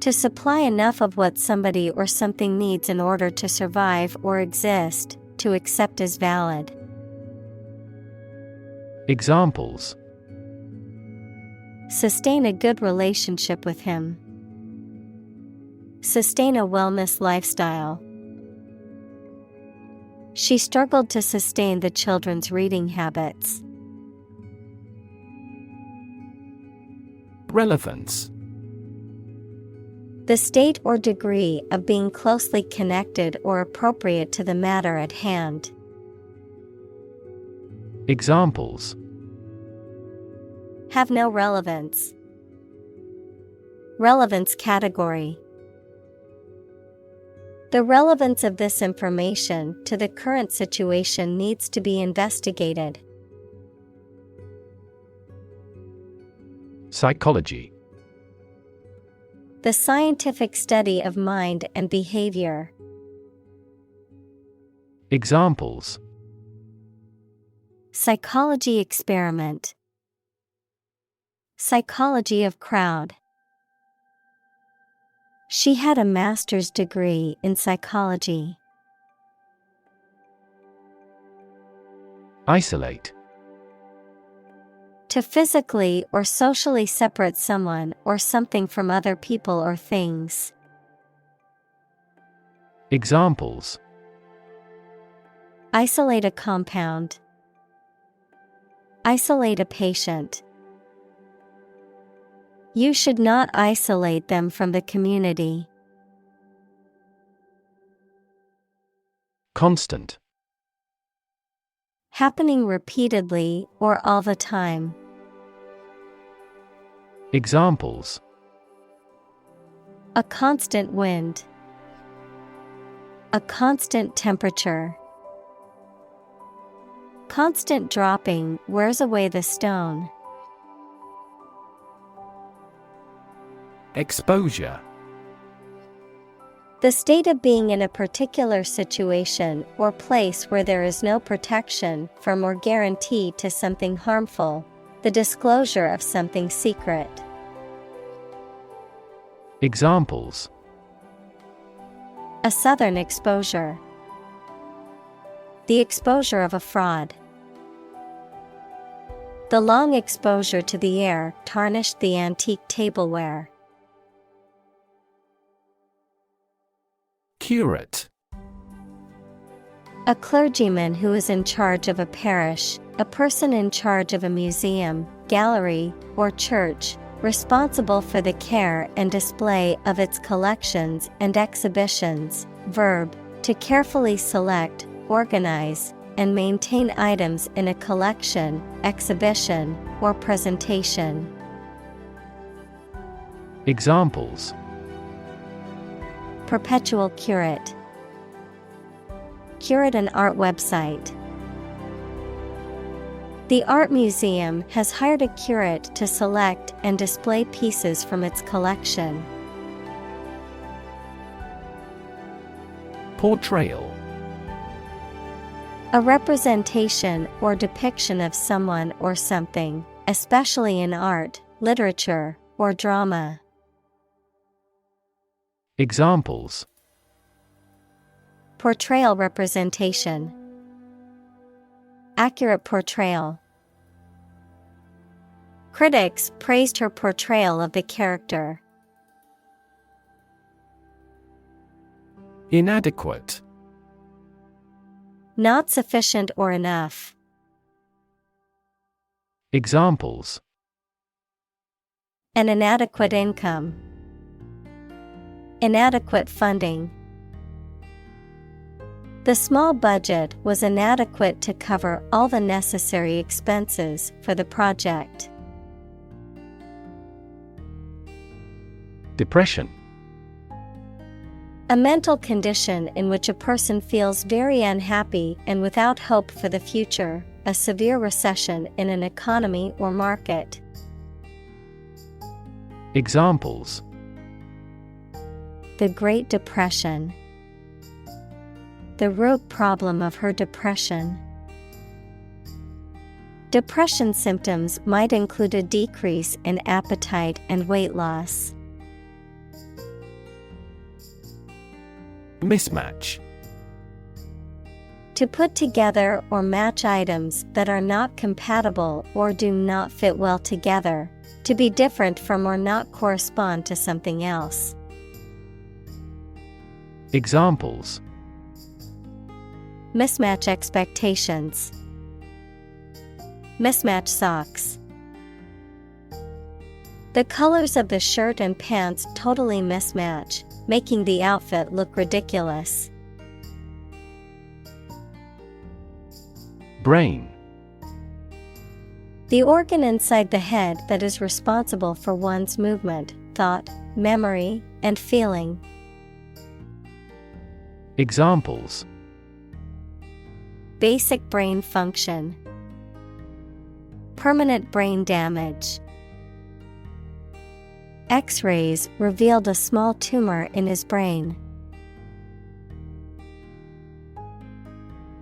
A: To supply enough of what somebody or something needs in order to survive or exist, to accept as valid.
B: Examples.
A: Sustain a good relationship with him. Sustain a wellness lifestyle. She struggled to sustain the children's reading habits.
B: Relevance.
A: The state or degree of being closely connected or appropriate to the matter at hand.
B: Examples.
A: Have no relevance. Relevance category. The relevance of this information to the current situation needs to be investigated.
B: Psychology.
A: The scientific study of mind and behavior.
B: Examples.
A: Psychology experiment. Psychology of crowd. She had a master's degree in psychology.
B: Isolate.
A: To physically or socially separate someone or something from other people or things.
B: Examples.
A: Isolate a compound. Isolate a patient. You should not isolate them from the community.
B: Constant.
A: Happening repeatedly or all the time.
B: Examples.
A: A constant wind. A constant temperature. Constant dropping wears away the stone.
B: Exposure.
A: The state of being in a particular situation or place where there is no protection from or guarantee to something harmful, the disclosure of something secret.
B: Examples.
A: A southern exposure. The exposure of a fraud. The long exposure to the air tarnished the antique tableware.
B: Curate.
A: A clergyman who is in charge of a parish, a person in charge of a museum, gallery, or church, responsible for the care and display of its collections and exhibitions. Verb, to carefully select, organize, and maintain items in a collection, exhibition, or presentation.
B: Examples.
A: Perpetual curate. Curate an art website. The art museum has hired a curate to select and display pieces from its collection.
B: Portrayal.
A: A representation or depiction of someone or something, especially in art, literature, or drama.
B: Examples:
A: Portrayal representation. Accurate portrayal. Critics praised her portrayal of the character.
B: Inadequate.
A: Not sufficient or enough.
B: Examples:
A: An inadequate income. Inadequate funding. The small budget was inadequate to cover all the necessary expenses for the project.
B: Depression.
A: A mental condition in which a person feels very unhappy and without hope for the future, a severe recession in an economy or market.
B: Examples:
A: The Great Depression. The root problem of her depression. Depression symptoms might include a decrease in appetite and weight loss.
B: Mismatch.
A: To put together or match items that are not compatible or do not fit well together. To be different from or not correspond to something else.
B: Examples:
A: Mismatch expectations. Mismatch socks. The colors of the shirt and pants totally mismatch, making the outfit look ridiculous.
B: Brain.
A: The organ inside the head that is responsible for one's movement, thought, memory, and feeling.
B: Examples:
A: Basic brain function. Permanent brain damage. X-rays revealed a small tumor in his brain.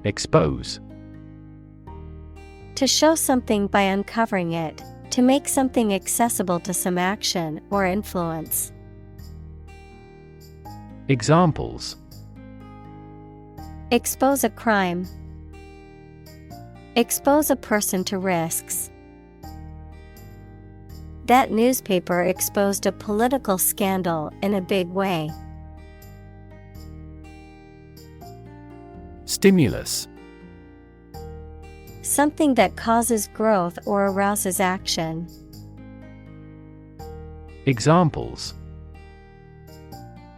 B: Expose.
A: To show something by uncovering it, to make something accessible to some action or influence.
B: Examples:
A: Expose a crime. Expose a person to risks. That newspaper exposed a political scandal in a big way.
B: Stimulus.
A: Something that causes growth or arouses action.
B: Examples: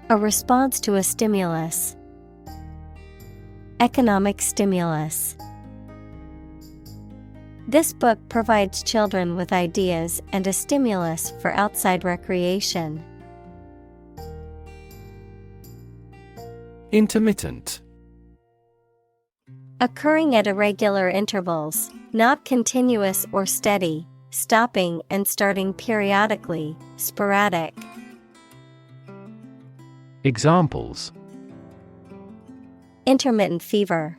A: A response to a stimulus. Economic stimulus. This book provides children with ideas and a stimulus for outside recreation.
B: Intermittent.
A: Occurring at irregular intervals, not continuous or steady, stopping and starting periodically, sporadic.
B: Examples:
A: Intermittent fever.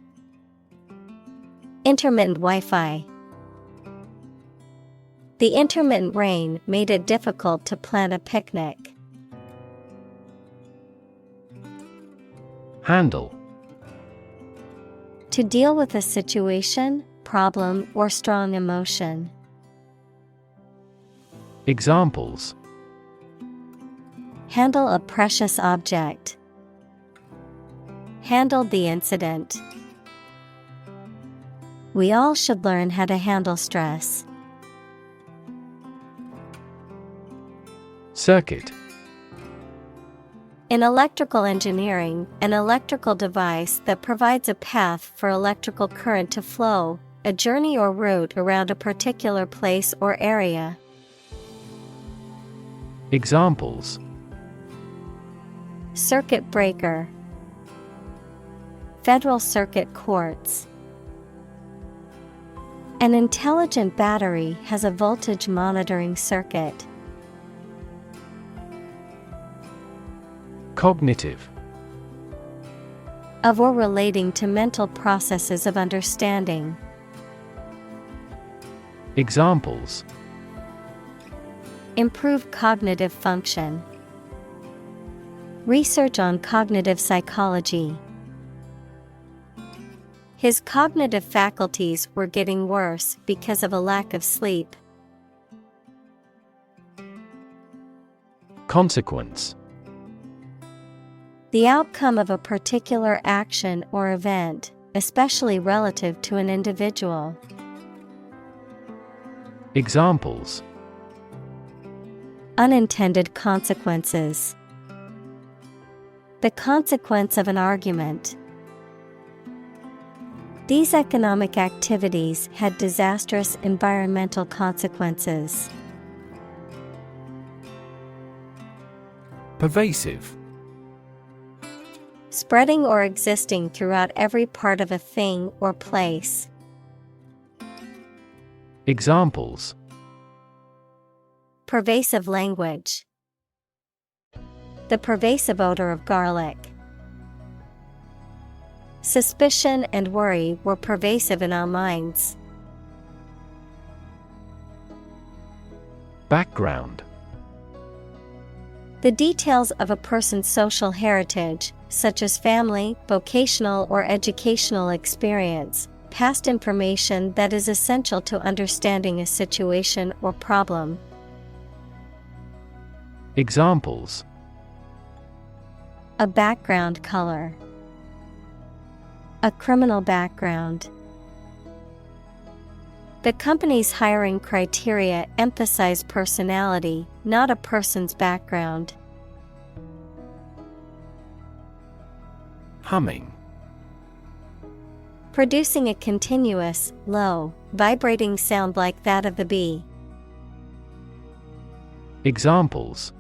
A: Intermittent Wi-Fi. The intermittent rain made it difficult to plan a picnic.
B: Handle.
A: To deal with a situation, problem, or strong emotion.
B: Examples:
A: Handle a precious object. Handled the incident. We all should learn how to handle stress.
B: Circuit.
A: In electrical engineering, an electrical device that provides a path for electrical current to flow, a journey or route around a particular place or area.
B: Examples:
A: Circuit breaker. Federal Circuit courts. An intelligent battery has a voltage monitoring circuit.
B: Cognitive.
A: Of or relating to mental processes of understanding.
B: Examples:
A: Improve cognitive function. Research on cognitive psychology. His cognitive faculties were getting worse because of a lack of sleep.
B: Consequence:
A: The outcome of a particular action or event, especially relative to an individual.
B: Examples:
A: Unintended consequences. The consequence of an argument. These economic activities had disastrous environmental consequences.
B: Pervasive:
A: Spreading or existing throughout every part of a thing or place.
B: Examples:
A: Pervasive language. The pervasive odor of garlic. Suspicion and worry were pervasive in our minds.
B: Background:
A: The details of a person's social heritage, such as family, vocational or educational experience, past information that is essential to understanding a situation or problem.
B: Examples:
A: A background color. A criminal background. The company's hiring criteria emphasize personality, not a person's background.
B: Humming:
A: Producing a continuous, low, vibrating sound like that of the bee.
B: Examples: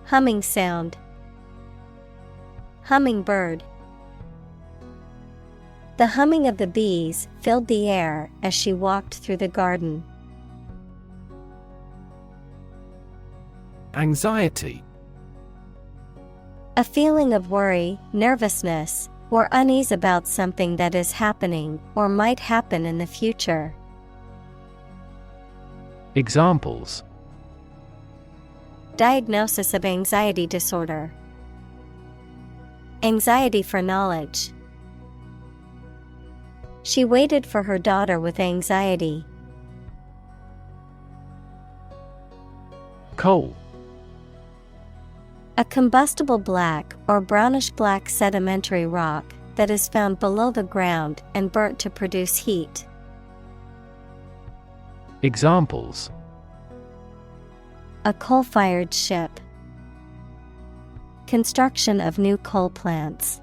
A: Humming sound. Hummingbird. The humming of the bees filled the air as she walked through the garden.
B: Anxiety:
A: A feeling of worry, nervousness, or unease about something that is happening or might happen in the future.
B: Examples:
A: Diagnosis of anxiety disorder. Anxiety for knowledge. She waited for her daughter with anxiety.
B: Coal:
A: A combustible black or brownish-black sedimentary rock that is found below the ground and burnt to produce heat.
B: Examples:
A: A coal-fired ship. Construction of new coal plants.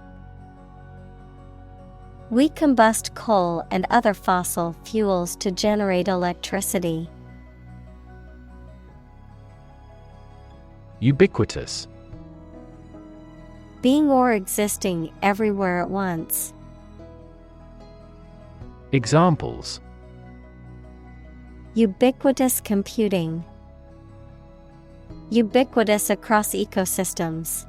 A: We combust coal and other fossil fuels to generate electricity.
B: Ubiquitous:
A: Being or existing everywhere at once.
B: Examples:
A: Ubiquitous computing. Ubiquitous across ecosystems.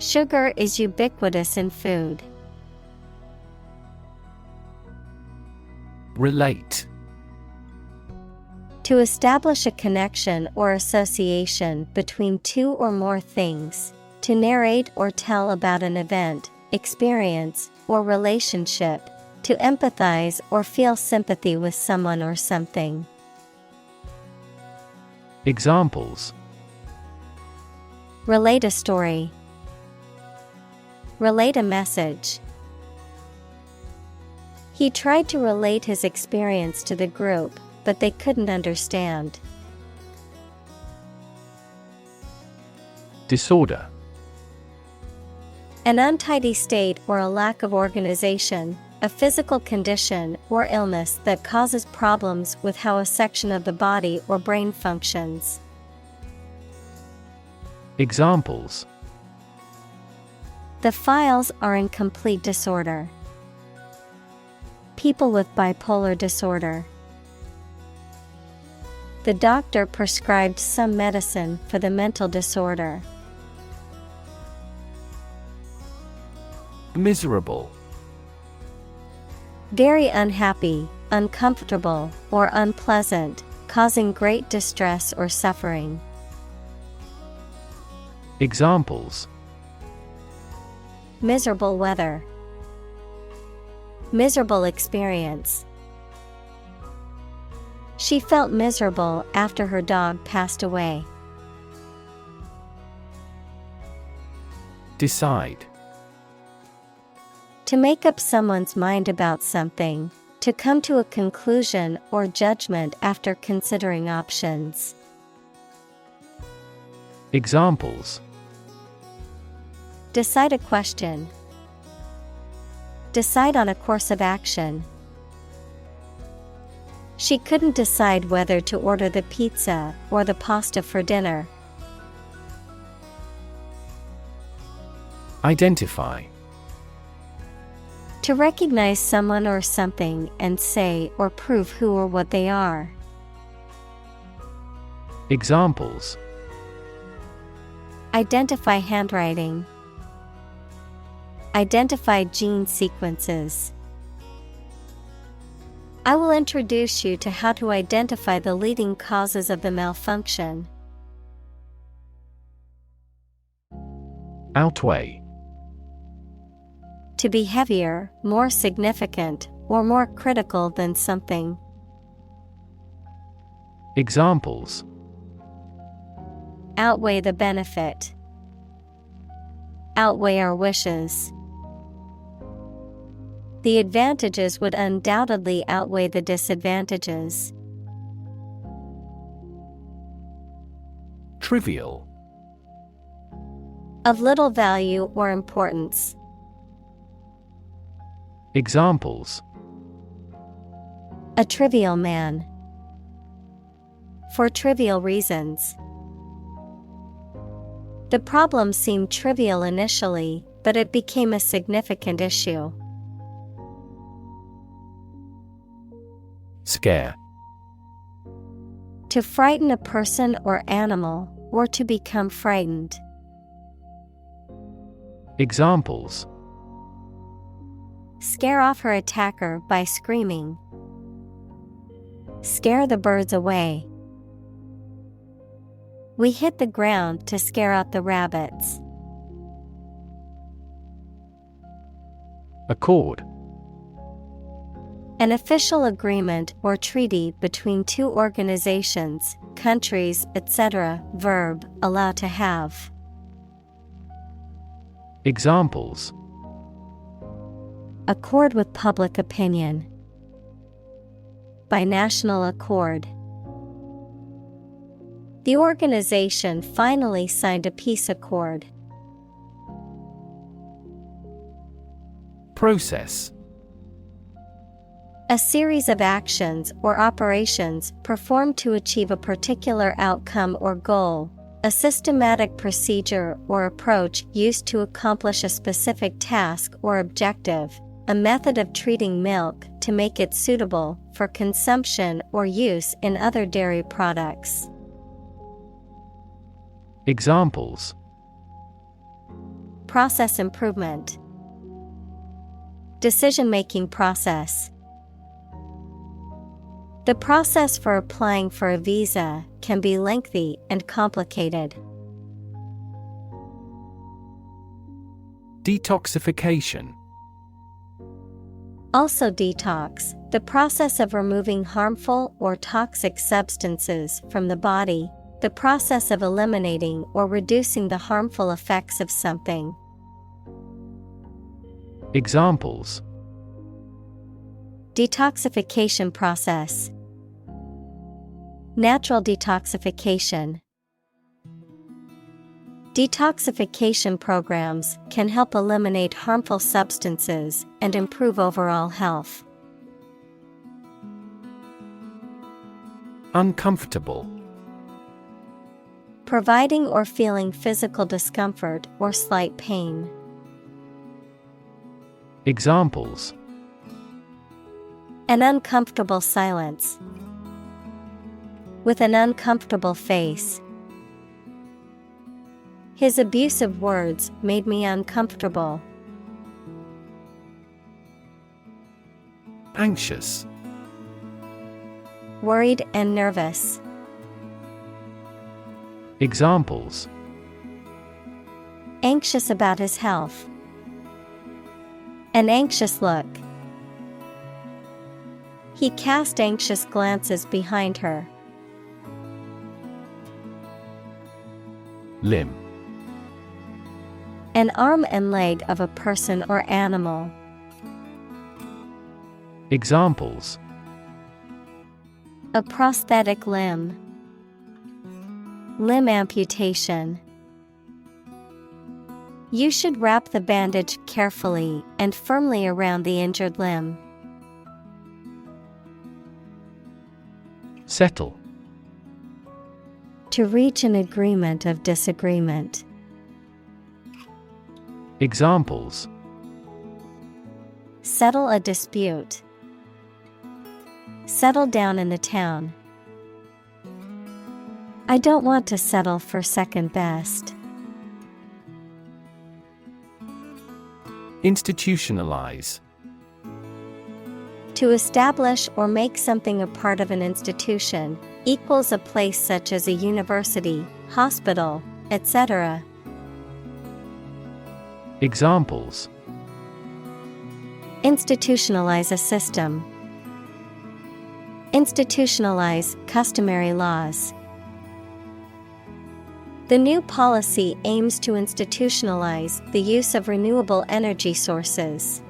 A: Sugar is ubiquitous in food.
B: Relate:
A: To establish a connection or association between two or more things. To narrate or tell about an event, experience, or relationship. To empathize or feel sympathy with someone or something.
B: Examples:
A: Relate a story. Relate a message. He tried to relate his experience to the group, but they couldn't understand.
B: Disorder:
A: An untidy state or a lack of organization, a physical condition or illness that causes problems with how a section of the body or brain functions.
B: Examples:
A: The files are in complete disorder. People with bipolar disorder. The doctor prescribed some medicine for the mental disorder.
B: Miserable.
A: Very unhappy, uncomfortable, or unpleasant, causing great distress or suffering.
B: Examples:
A: Miserable weather. Miserable experience. She felt miserable after her dog passed away.
B: Decide.
A: To make up someone's mind about something, to come to a conclusion or judgment after considering options.
B: Examples:
A: Decide a question. Decide on a course of action. She couldn't decide whether to order the pizza or the pasta for dinner.
B: Identify.
A: To recognize someone or something and say or prove who or what they are.
B: Examples:
A: Identify handwriting. Identify gene sequences. I will introduce you to how to identify the leading causes of the malfunction.
B: Outweigh.
A: To be heavier, more significant, or more critical than something.
B: Examples:
A: Outweigh the benefit. Outweigh our wishes. The advantages would undoubtedly outweigh the disadvantages.
B: Trivial.
A: Of little value or importance.
B: Examples:
A: A trivial man. For trivial reasons. The problem seemed trivial initially, but it became a significant issue.
B: Scare.
A: To frighten a person or animal, or to become frightened.
B: Examples:
A: Scare off her attacker by screaming. Scare the birds away. We hit the ground to scare out the rabbits.
B: Accord.
A: An official agreement or treaty between two organizations, countries, etc. Verb, allow to have.
B: Examples:
A: Accord with public opinion. By national accord. The organization finally signed a peace accord.
B: Process.
A: A series of actions or operations performed to achieve a particular outcome or goal, a systematic procedure or approach used to accomplish a specific task or objective, a method of treating milk to make it suitable for consumption or use in other dairy products.
B: Examples:
A: Process improvement. Decision-making process. The process for applying for a visa can be lengthy and complicated.
B: Detoxification.
A: Also detox, the process of removing harmful or toxic substances from the body, the process of eliminating or reducing the harmful effects of something.
B: Examples:
A: Detoxification process. Natural detoxification. Detoxification programs can help eliminate harmful substances and improve overall health.
B: Uncomfortable.
A: Providing or feeling physical discomfort or slight pain.
B: Examples:
A: An uncomfortable silence. With an uncomfortable face. His abusive words made me uncomfortable.
B: Anxious.
A: Worried and nervous.
B: Examples:
A: Anxious about his health. An anxious look. He cast anxious glances behind her.
B: Limb.
A: An arm and leg of a person or animal.
B: Examples:
A: A prosthetic limb. Limb amputation. You should wrap the bandage carefully and firmly around the injured limb.
B: Settle.
A: To reach an agreement of disagreement.
B: Examples:
A: Settle a dispute. Settle down in the town. I don't want to settle for second best.
B: Institutionalize.
A: To establish or make something a part of an institution, equals a place such as a university, hospital, etc.
B: Examples:
A: Institutionalize a system. Institutionalize customary laws. The new policy aims to institutionalize the use of renewable energy sources.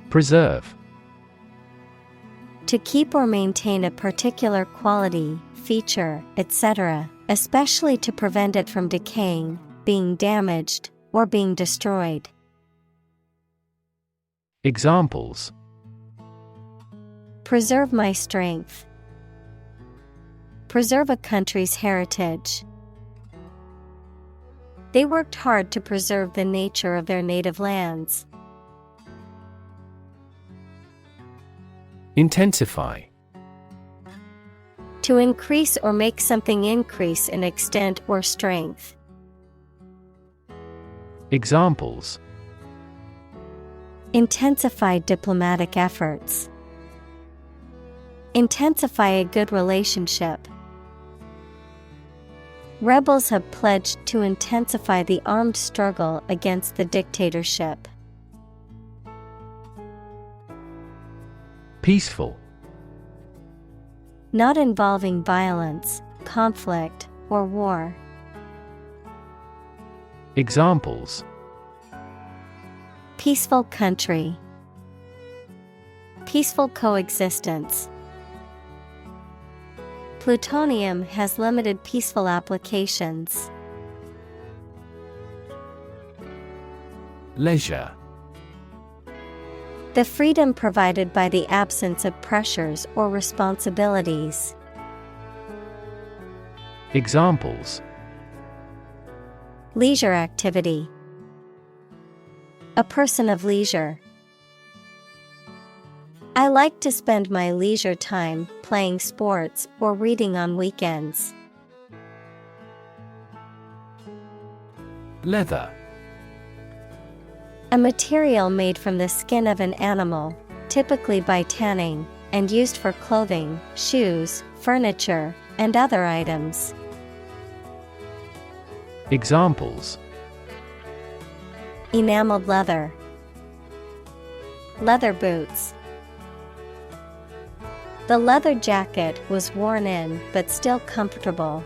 B: Preserve.
A: To keep or maintain a particular quality, feature, etc., especially to prevent it from decaying, being damaged, or being destroyed.
B: Examples:
A: Preserve my strength. Preserve a country's heritage. They worked hard to preserve the nature of their native lands.
B: Intensify.
A: To increase or make something increase in extent or strength.
B: Examples:
A: Intensify diplomatic efforts. Intensify a good relationship. Rebels have pledged to intensify the armed struggle against the dictatorship.
B: Peaceful.
A: Not involving violence, conflict, or war.
B: Examples:
A: Peaceful country. Peaceful coexistence. Plutonium has limited peaceful applications.
B: Leisure.
A: The freedom provided by the absence of pressures or responsibilities.
B: Examples:
A: Leisure activity. A person of leisure. I like to spend my leisure time playing sports or reading on weekends.
B: Leather.
A: A material made from the skin of an animal, typically by tanning, and used for clothing, shoes, furniture, and other items.
B: Examples:
A: Enameled leather. Leather boots. The leather jacket was worn in but still comfortable.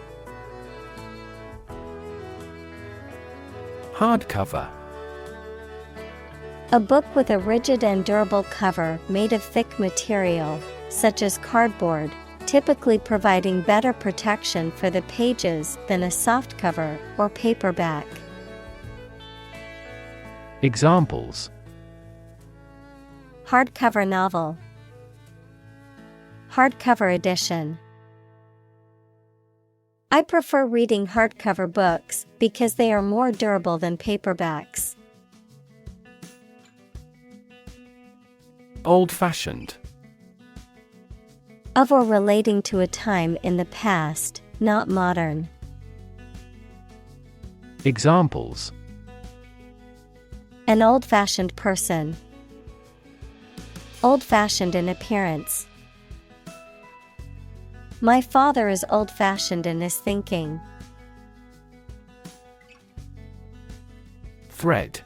B: Hardcover.
A: A book with a rigid and durable cover made of thick material, such as cardboard, typically providing better protection for the pages than a softcover or paperback.
B: Examples:
A: Hardcover novel. Hardcover edition. I prefer reading hardcover books because they are more durable than paperbacks.
B: Old-fashioned.
A: Of or relating to a time in the past, not modern.
B: Examples:
A: An old-fashioned person. Old-fashioned in appearance. My father is old-fashioned in his thinking.
B: Thread.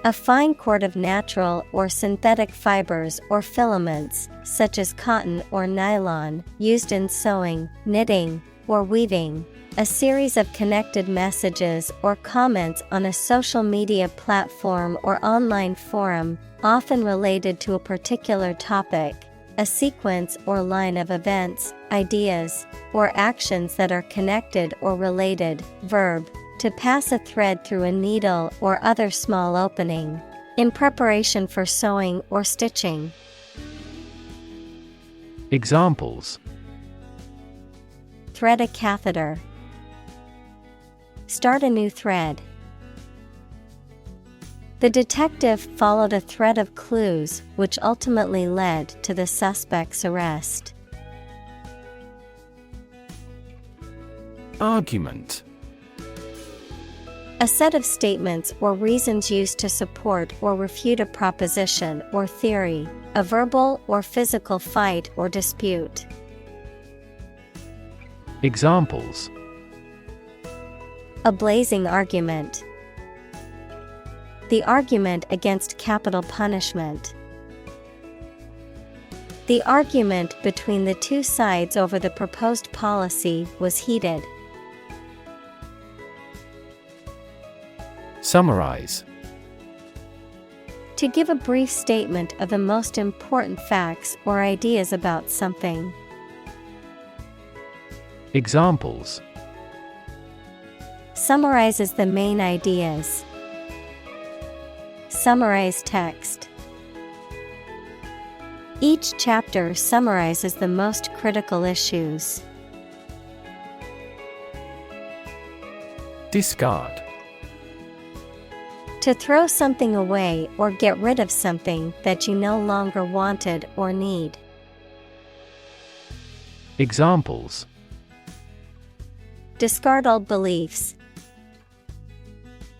A: A fine cord of natural or synthetic fibers or filaments, such as cotton or nylon, used in sewing, knitting, or weaving. A series of connected messages or comments on a social media platform or online forum, often related to a particular topic. A sequence or line of events, ideas, or actions that are connected or related. Verb. To pass a thread through a needle or other small opening. In preparation for sewing or stitching.
B: Examples.
A: Thread a catheter. Start a new thread. The detective followed a thread of clues which ultimately led to the suspect's arrest.
B: Argument.
A: A set of statements or reasons used to support or refute a proposition or theory, a verbal or physical fight or dispute.
B: Examples. A
A: blazing argument. The argument against capital punishment. The argument between the two sides over the proposed policy was heated.
B: Summarize.
A: To give a brief statement of the most important facts or ideas about something.
B: Examples.
A: Summarizes the main ideas. Summarize text. Each chapter summarizes the most critical issues.
B: Discard.
A: To throw something away or get rid of something that you no longer wanted or need.
B: Examples.
A: Discard old beliefs.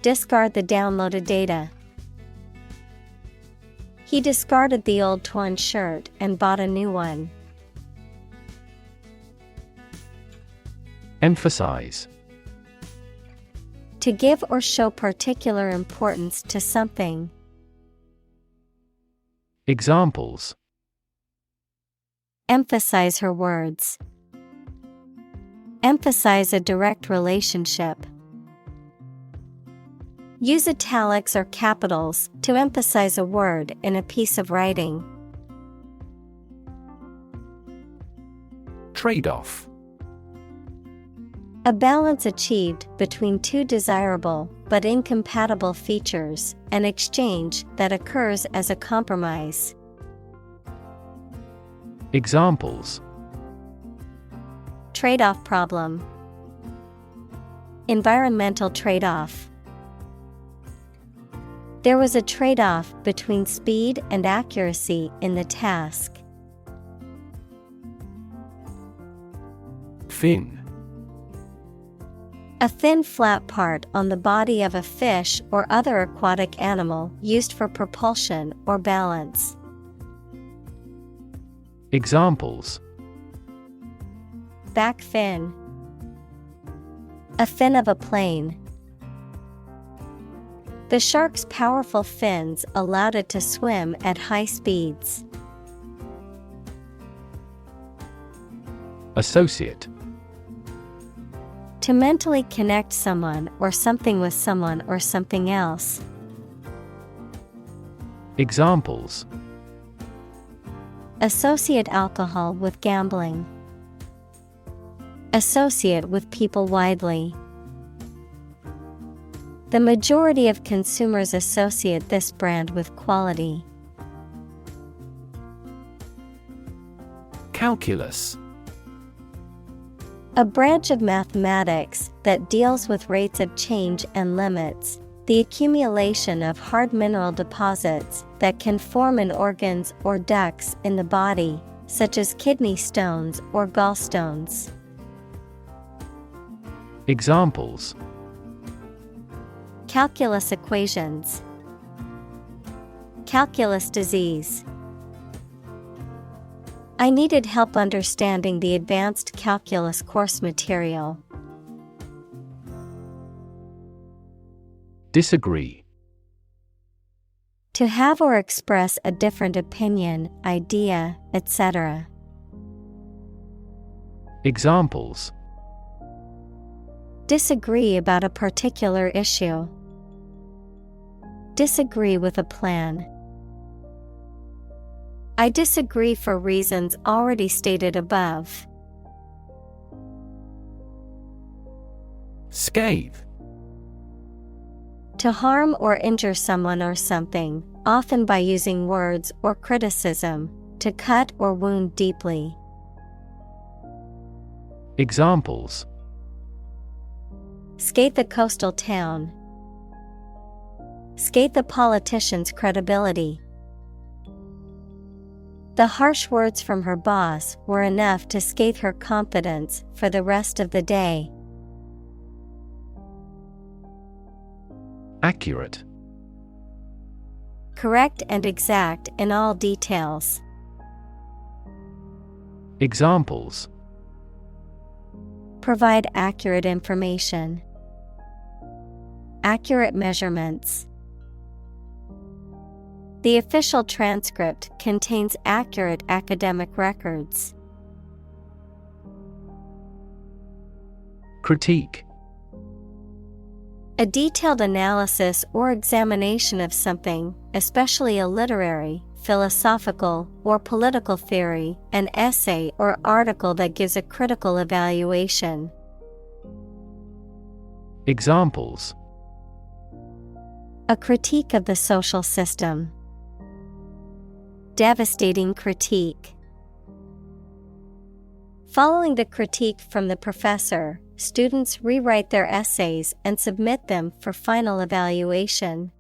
A: Discard the downloaded data. He discarded the old torn shirt and bought a new one.
B: Emphasize.
A: To give or show particular importance to something.
B: Examples.
A: Emphasize her words. Emphasize a direct relationship. Use italics or capitals to emphasize a word in a piece of writing.
B: Trade-off.
A: A balance achieved between two desirable but incompatible features, an exchange that occurs as a compromise.
B: Examples.
A: Trade-off problem. Environmental trade-off. There was a trade-off between speed and accuracy in the task.
B: Fin.
A: A thin flat part on the body of a fish or other aquatic animal used for propulsion or balance.
B: Examples.
A: Back fin. A fin of a plane. The shark's powerful fins allowed it to swim at high speeds.
B: Associate.
A: To mentally connect someone or something with someone or something else.
B: Examples.
A: Associate alcohol with gambling. Associate with people widely. The majority of consumers associate this brand with quality.
B: Calculus.
A: A branch of mathematics that deals with rates of change and limits, the accumulation of hard mineral deposits that can form in organs or ducts in the body, such as kidney stones or gallstones.
B: Examples.
A: Calculus equations. Calculus disease. I needed help understanding the advanced calculus course material.
B: Disagree.
A: To have or express a different opinion, idea, etc.
B: Examples:
A: disagree about a particular issue. Disagree with a plan. I disagree for reasons already stated above.
B: Scathe.
A: To harm or injure someone or something, often by using words or criticism, to cut or wound deeply.
B: Examples:
A: scathe the coastal town. Scathe the politician's credibility. The harsh words from her boss were enough to scathe her confidence for the rest of the day.
B: Accurate.
A: Correct and exact in all details.
B: Examples:
A: provide accurate information. Accurate measurements. The official transcript contains accurate academic records.
B: Critique.
A: A detailed analysis or examination of something, especially a literary, philosophical, or political theory, an essay or article that gives a critical evaluation.
B: Examples:
A: a critique of the social system. Devastating critique. Following the critique from the professor, students rewrite their essays and submit them for final evaluation.